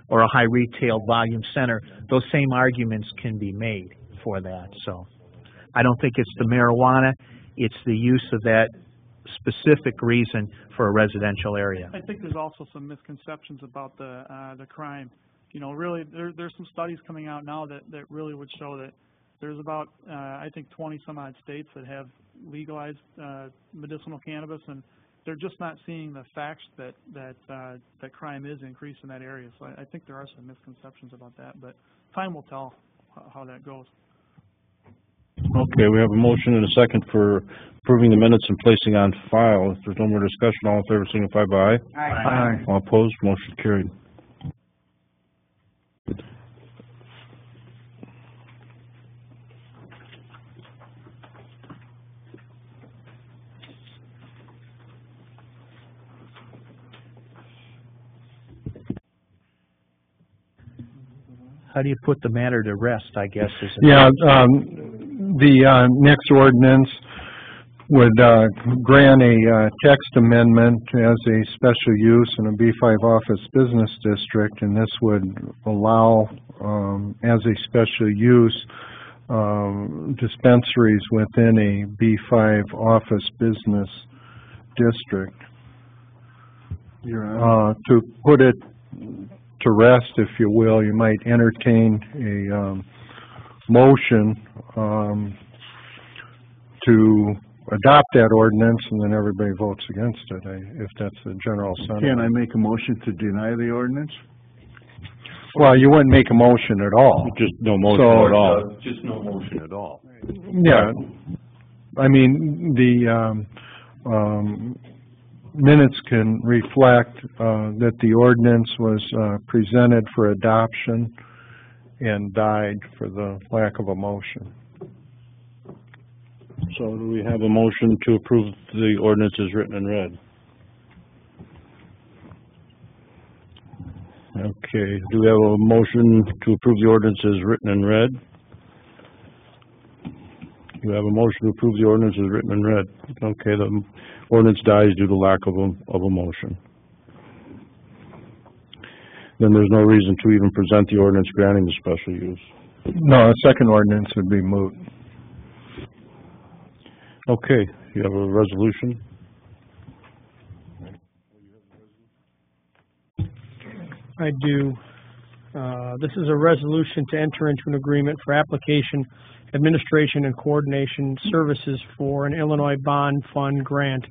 or a high retail volume center. Those same arguments can be made for that. So I don't think it's the marijuana, it's the use of that specific reason for a residential area. I think there's also some misconceptions about the crime. You know, really, there's some studies coming out now that really would show that there's about, I think, 20 some odd states that have legalized medicinal cannabis, and they're just not seeing the facts that crime is increased in that area. So I think there are some misconceptions about that, but time will tell how that goes. Okay, we have a motion and a second for approving the minutes and placing on file. If there's no more discussion, all in favor signify by aye. Aye. All opposed, motion carried. How do you put the matter to rest, I guess, is Yeah, the next ordinance would grant a text amendment as a special use in a B5 office business district, and this would allow, as a special use, dispensaries within a B5 office business district. To put it to rest, if you will, you might entertain a motion to adopt that ordinance, and then everybody votes against it, if that's the general sentiment. Can I make a motion to deny the ordinance? Well, you wouldn't make a motion at all. Just no motion at all. Just no motion at all. Yeah. I mean, the minutes can reflect that the ordinance was presented for adoption and died for the lack of a motion. So do we have a motion to approve the ordinance as written and read? Okay, do we have a motion to approve the ordinance as written and read? You have a motion to approve the ordinance as written and read. Okay, the ordinance dies due to lack of a motion. Then there's no reason to even present the ordinance granting the special use. No, a second ordinance would be moot. Okay, you have a resolution? I do. This is a resolution to enter into an agreement for application, administration, and coordination services for an Illinois Bond Fund grant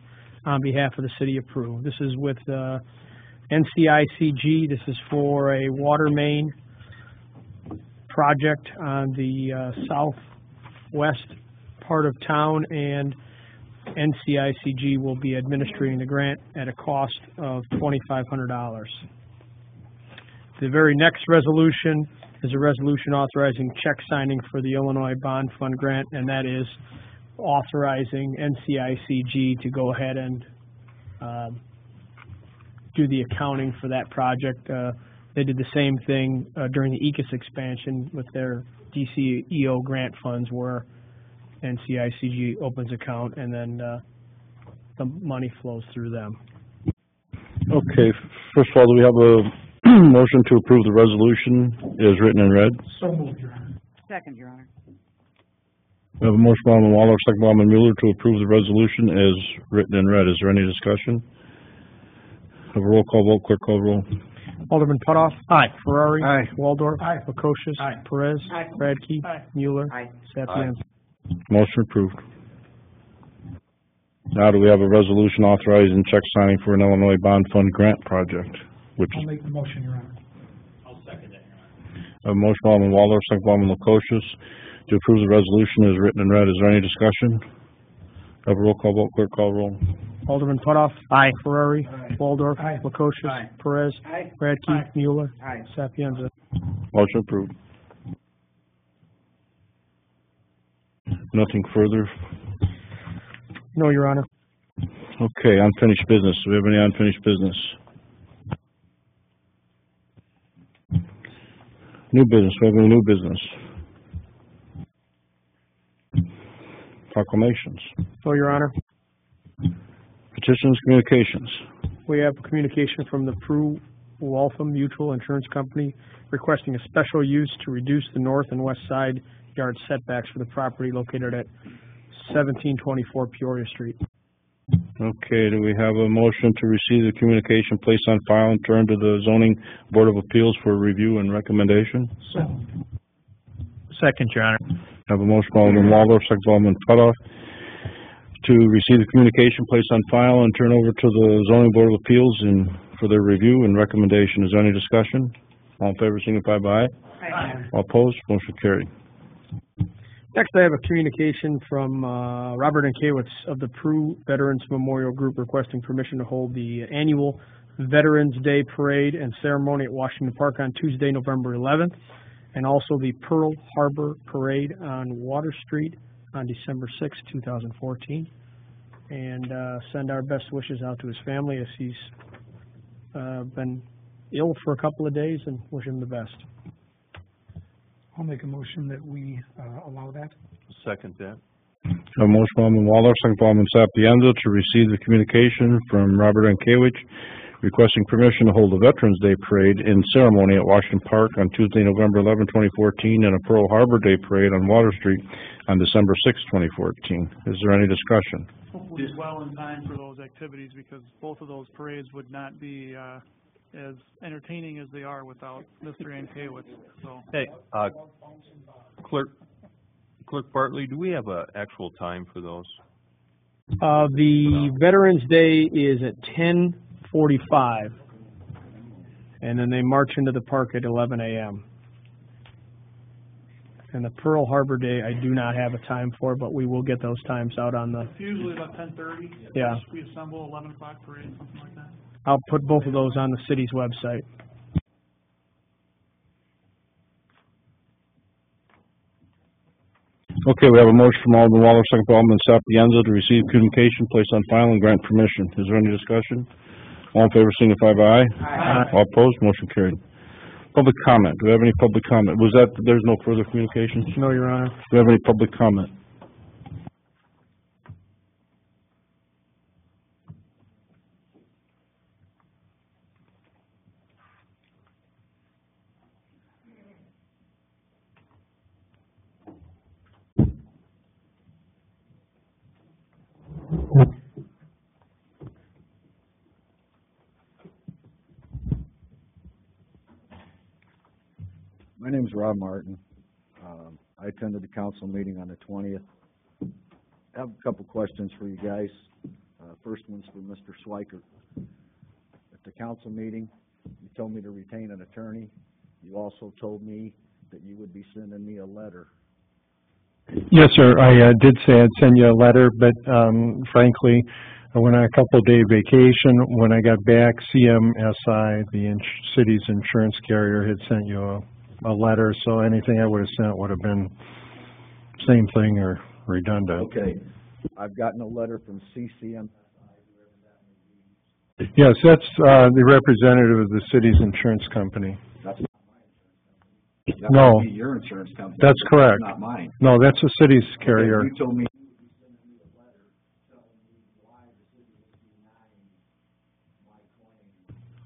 on behalf of the city of Peru. This is with NCICG. This is for a water main project on the southwest part of town, and NCICG will be administering the grant at a cost of $2,500. The very next resolution is a resolution authorizing check signing for the Illinois Bond Fund grant, and that is authorizing NCICG to go ahead and do the accounting for that project. They did the same thing during the ECAS expansion with their DCEO grant funds, where NCICG opens account and then the money flows through them. Okay, first of all, do we have a motion to approve the resolution as written and read? So moved, Your Honor. Second, Your Honor. We have a motion by Alderman Waller, second by Alderman Mueller to approve the resolution as written and read. Is there any discussion? Have a roll call vote, clerk call roll. Alderman Putoff. Aye. Ferrari. Aye. Waldorf. Aye. Lukosius. Aye. Perez. Aye. Radke. Aye. Mueller. Aye. Sapienza. Motion approved. Now do we have a resolution authorizing check signing for an Illinois Bond Fund grant project, which I'll is make the motion, Your Honor. I'll second that, Your Honor. a motion by Alderman Waller, second by Alderman Lukosius to approve the resolution as written and read. Is there any discussion? Have a roll call vote, clerk call roll. Alderman Putoff. Aye. Ferrari. Aye. Waldorf. Aye. Lukosius. Aye. Perez. Aye. Radke. Aye. Mueller. Aye. Sapienza. Motion approved. Nothing further. No, Your Honor. Okay, unfinished business. Do we have any unfinished business? New business. Do we have any new business? Proclamations. No, Your Honor. Petitions, communications. We have communication from the Prue Waltham Mutual Insurance Company requesting a special use to reduce the north and west side yard setbacks for the property located at 1724 Peoria Street. Okay, do we have a motion to receive the communication, place on file, and turn to the Zoning Board of Appeals for review and recommendation? So, Second, Your Honor. Have a motion by Alderman Waldorf, second by Alderman Putoff, to receive the communication, place on file, and turn over to the Zoning Board of Appeals and for their review and recommendation. Is there any discussion? All in favor signify by aye. Aye. All opposed, motion carried. Next, I have a communication from Robert Ankiewicz of the Prue Veterans Memorial Group requesting permission to hold the annual Veterans Day Parade and Ceremony at Washington Park on Tuesday, November 11th, and also the Pearl Harbor Parade on Water Street on December 6th, 2014. And send our best wishes out to his family as he's been ill for a couple of days, and wish him the best. I'll make a motion that we allow that. Second that. Have a motion by Alderman Waller, second by Alderman Sapienza to receive the communication from Robert Ankiewicz requesting permission to hold a Veterans Day Parade and Ceremony at Washington Park on Tuesday, November 11, 2014, and a Pearl Harbor Day Parade on Water Street on December 6, 2014. Is there any discussion? Hopefully well in time for those activities, because both of those parades would not be as entertaining as they are without Mr. Ankiewicz. So, Hey, Clerk Bartley, do we have a actual time for those? The Veterans Day is at 10:45, and then they march into the park at 11 a.m. And the Pearl Harbor Day, I do not have a time for, but we will get those times out on the, it's usually about 10:30. Yeah. We assemble 11 o'clock parade, something like that. I'll put both of those on the city's website. Okay, we have a motion from Alderman Waller, second by Alderman Sapienza to receive communication, place on file, and grant permission. Is there any discussion? All in favor signify by aye. Aye. All opposed, motion carried. Public comment. Do we have any public comment? Was that, there's no further communications? No, Your Honor. Do we have any public comment? My name is Rob Martin. I attended the council meeting on the 20th. I have a couple questions for you guys. First one's for Mr. Swikert. At the council meeting, you told me to retain an attorney. You also told me that you would be sending me a letter. Yes, sir. I did say I'd send you a letter, but frankly, I went on a couple-day vacation. When I got back, CMSI, the city's insurance carrier, had sent you a letter, so anything I would have sent would have been same thing or redundant. Okay. I've gotten a letter from CCM. Yes, that's the representative of the city's insurance company. That's not my insurance company. That No. would be your insurance company. That's but correct. That's not mine. No, that's the city's carrier. Okay, you told me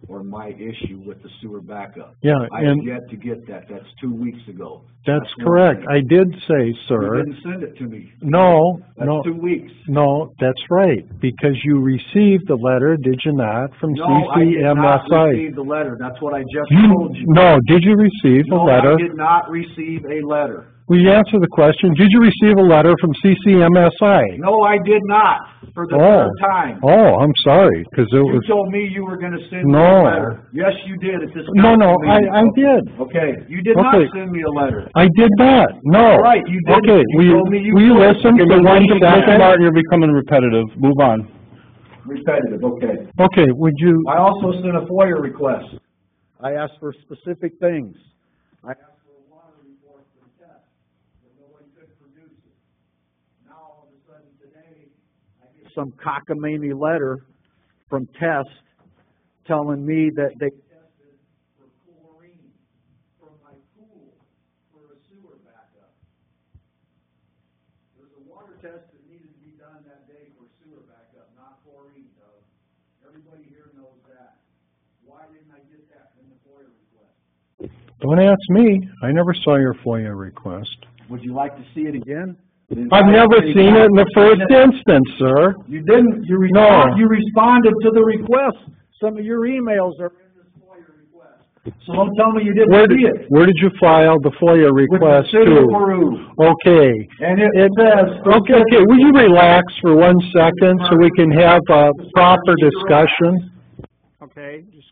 or my issue with the sewer backup. Yeah, I have and yet to get that. That's 2 weeks ago. that's one correct. thing. I did say, sir. You didn't send it to me. No, That's no. 2 weeks. No, that's right, because you received the letter, did you not, from No, I did not CCMSI? receive the letter. That's what I just told you. No, did you receive the No, letter? I did not receive a letter. Will you answer the question? Did you receive a letter from CCMSI? No, I did not, for the Oh. third time. Oh, I'm sorry, because it You was, told me you were gonna send me No. a letter. Yes, you did at this no, council meeting. I did. Okay, you did not Okay. send me a letter. I did not, no. Right, you didn't. Okay, You told me you will you would. listen Okay, for one Mr. second? Martin, you're becoming repetitive. Move on. Repetitive, okay. Okay, would you, I also sent a FOIA request. I asked for specific things. I asked for a water report for the test, but nobody could produce it. Now, all of a sudden today, I get some cockamamie letter from Test telling me that they tested for chlorine from my pool for a sewer backup. There's a water test that needed to be done that day for sewer backup, not chlorine, Doug. Everybody here knows that. Why didn't I get that in the FOIA request? don't ask me, I never saw your FOIA request. Would you like to see it again? I've never seen it in the first instance, sir. You didn't, you responded to the request. Some of your emails are in this FOIA request. So don't tell me you didn't see it. Where did you file the FOIA request With the city of to? Peru. Okay. And it says. Okay, will you relax for 1 second so we can have a proper discussion? Okay, just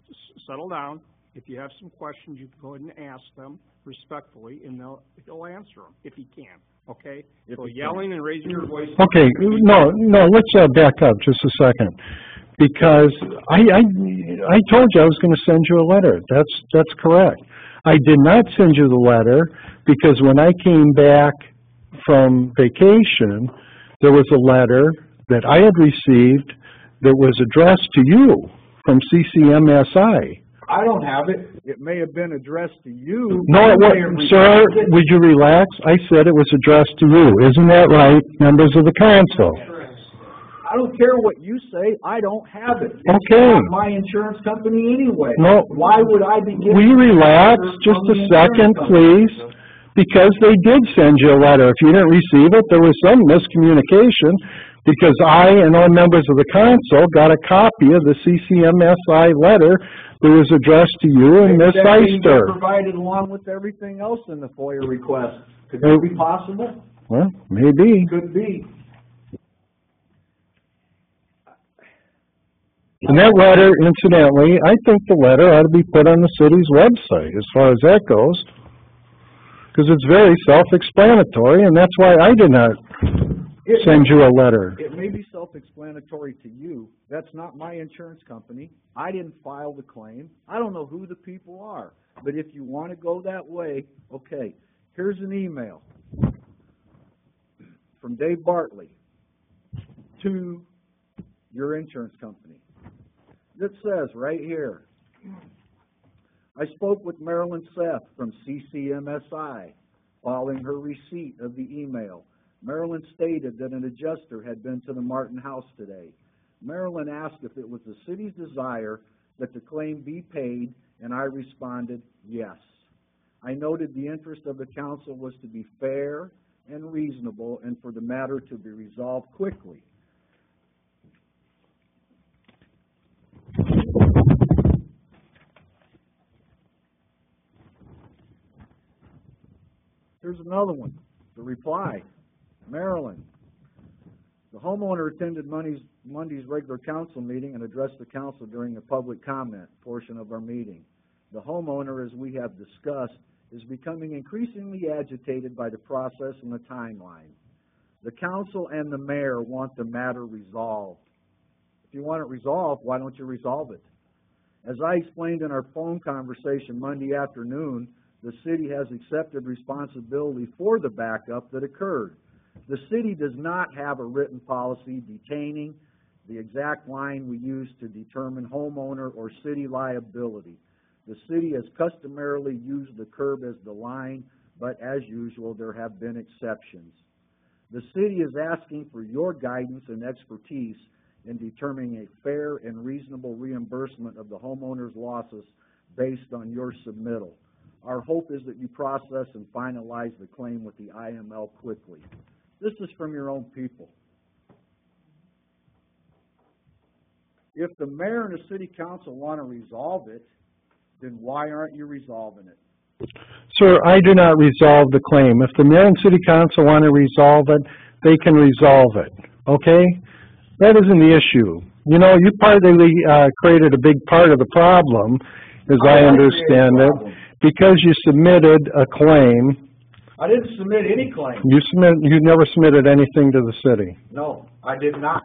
settle down. If you have some questions, you can go ahead and ask them respectfully, and he'll answer them if he can, okay? So yelling and raising your voice. Okay, no, let's back up just a second. Because I told you I was gonna send you a letter. That's correct. I did not send you the letter because when I came back from vacation, there was a letter that I had received that was addressed to you from CCMSI. I don't have it. It may have been addressed to you. No, it wasn't, sir, would you relax? I said it was addressed to you. Isn't that right, members of the council? I don't care what you say. I don't have it. It's Okay. not my insurance company anyway. No. Why would I be getting? Will you relax letters just from a the second, insurance company? please? Because they did send you a letter. If you didn't receive it, there was some miscommunication because I and all members of the council got a copy of the CCMSI letter that was addressed to you and Ms. Maybe that didn't get Eister. provided along with everything else in the FOIA request. Could that be possible? Well, maybe. Could be. And that letter, incidentally, I think the letter ought to be put on the city's website as far as that goes. Because it's very self-explanatory, and that's why I did not send you a letter. It may be self-explanatory to you. That's not my insurance company. I didn't file the claim. I don't know who the people are. But if you want to go that way, okay. Here's an email from Dave Bartley to your insurance company. It says right here, I spoke with Marilyn Seth from CCMSI following her receipt of the email. Marilyn stated that an adjuster had been to the Martin house today. Marilyn asked if it was the city's desire that the claim be paid, and I responded, yes. I noted the interest of the council was to be fair and reasonable and for the matter to be resolved quickly. Here's another one, the reply. Marilyn, the homeowner attended Monday's regular council meeting and addressed the council during the public comment portion of our meeting. The homeowner, as we have discussed, is becoming increasingly agitated by the process and the timeline. The council and the mayor want the matter resolved. If you want it resolved, why don't you resolve it? As I explained in our phone conversation Monday afternoon, the city has accepted responsibility for the backup that occurred. The city does not have a written policy detaining the exact line we use to determine homeowner or city liability. The city has customarily used the curb as the line, but as usual, there have been exceptions. The city is asking for your guidance and expertise in determining a fair and reasonable reimbursement of the homeowner's losses based on your submittal. Our hope is that you process and finalize the claim with the IML quickly. This is from your own people. If the mayor and the city council want to resolve it, then why aren't you resolving it? Sir, I do not resolve the claim. If the mayor and city council want to resolve it, they can resolve it, okay? That isn't the issue. You know, you partly created a big part of the problem, as I understand it, because you submitted a claim. I didn't submit any claim. You never submitted anything to the city. No, I did not.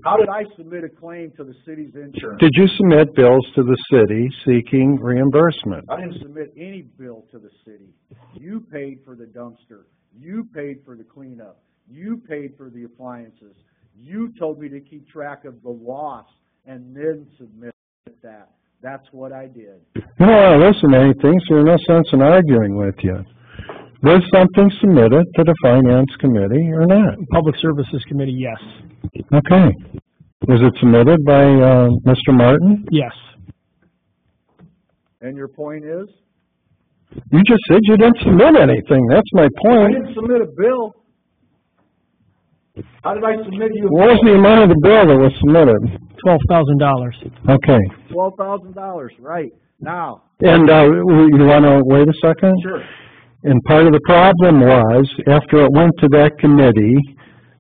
How did I submit a claim to the city's insurance? Did you submit bills to the city seeking reimbursement? I didn't submit any bill to the city. You paid for the dumpster. You paid for the cleanup. You paid for the appliances. You told me to keep track of the loss and then submit that. That's what I did. You don't want to listen to anything, so there's no sense in arguing with you. Was something submitted to the Finance Committee or not? Public Services Committee, yes. Okay. Was it submitted by Mr. Martin? Yes. And your point is? You just said you didn't submit anything. That's my I point. didn't submit a bill. How did I submit you a What was the amount of the bill that was submitted? $12,000. Okay. $12,000, right. Now. And you want to wait a second? Sure. And part of the problem was, after it went to that committee,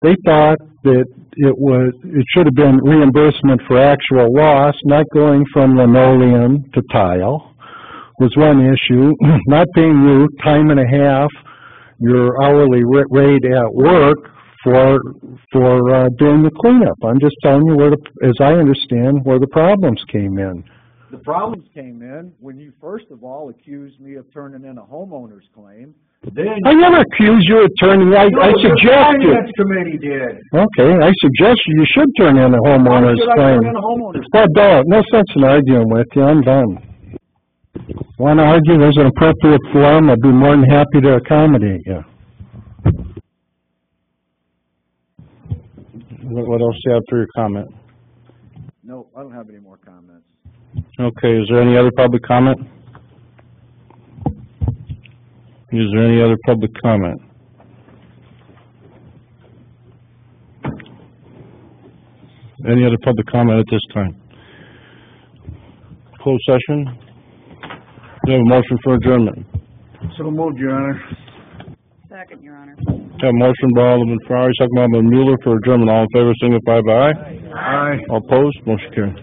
they thought that it should have been reimbursement for actual loss, not going from linoleum to tile, was one issue. Not paying you time and a half, your hourly rate at work for doing the cleanup. I'm just telling you as I understand, where the problems came in. The problems came in when you first of all accused me of turning in a homeowner's claim. Then I never accused you of turning. I the suggested. Finance Committee did. Okay, I suggest you should turn in a homeowner's Why should I claim. turn in a homeowner's Well, don't. No sense in arguing with you. I'm done. Want to argue? There's an appropriate forum. I'd be more than happy to accommodate you. What else do you have for your comment? No, I don't have any more comments. Okay, is there any other public comment? Is there any other public comment? Any other public comment at this time? Closed session? We have a motion for adjournment. So moved, Your Honor. Second, Your Honor. We have a motion by Alderman Ferrari, second by Alderman Mueller for adjournment. All in favor, signify by aye. Aye. All opposed, motion carried.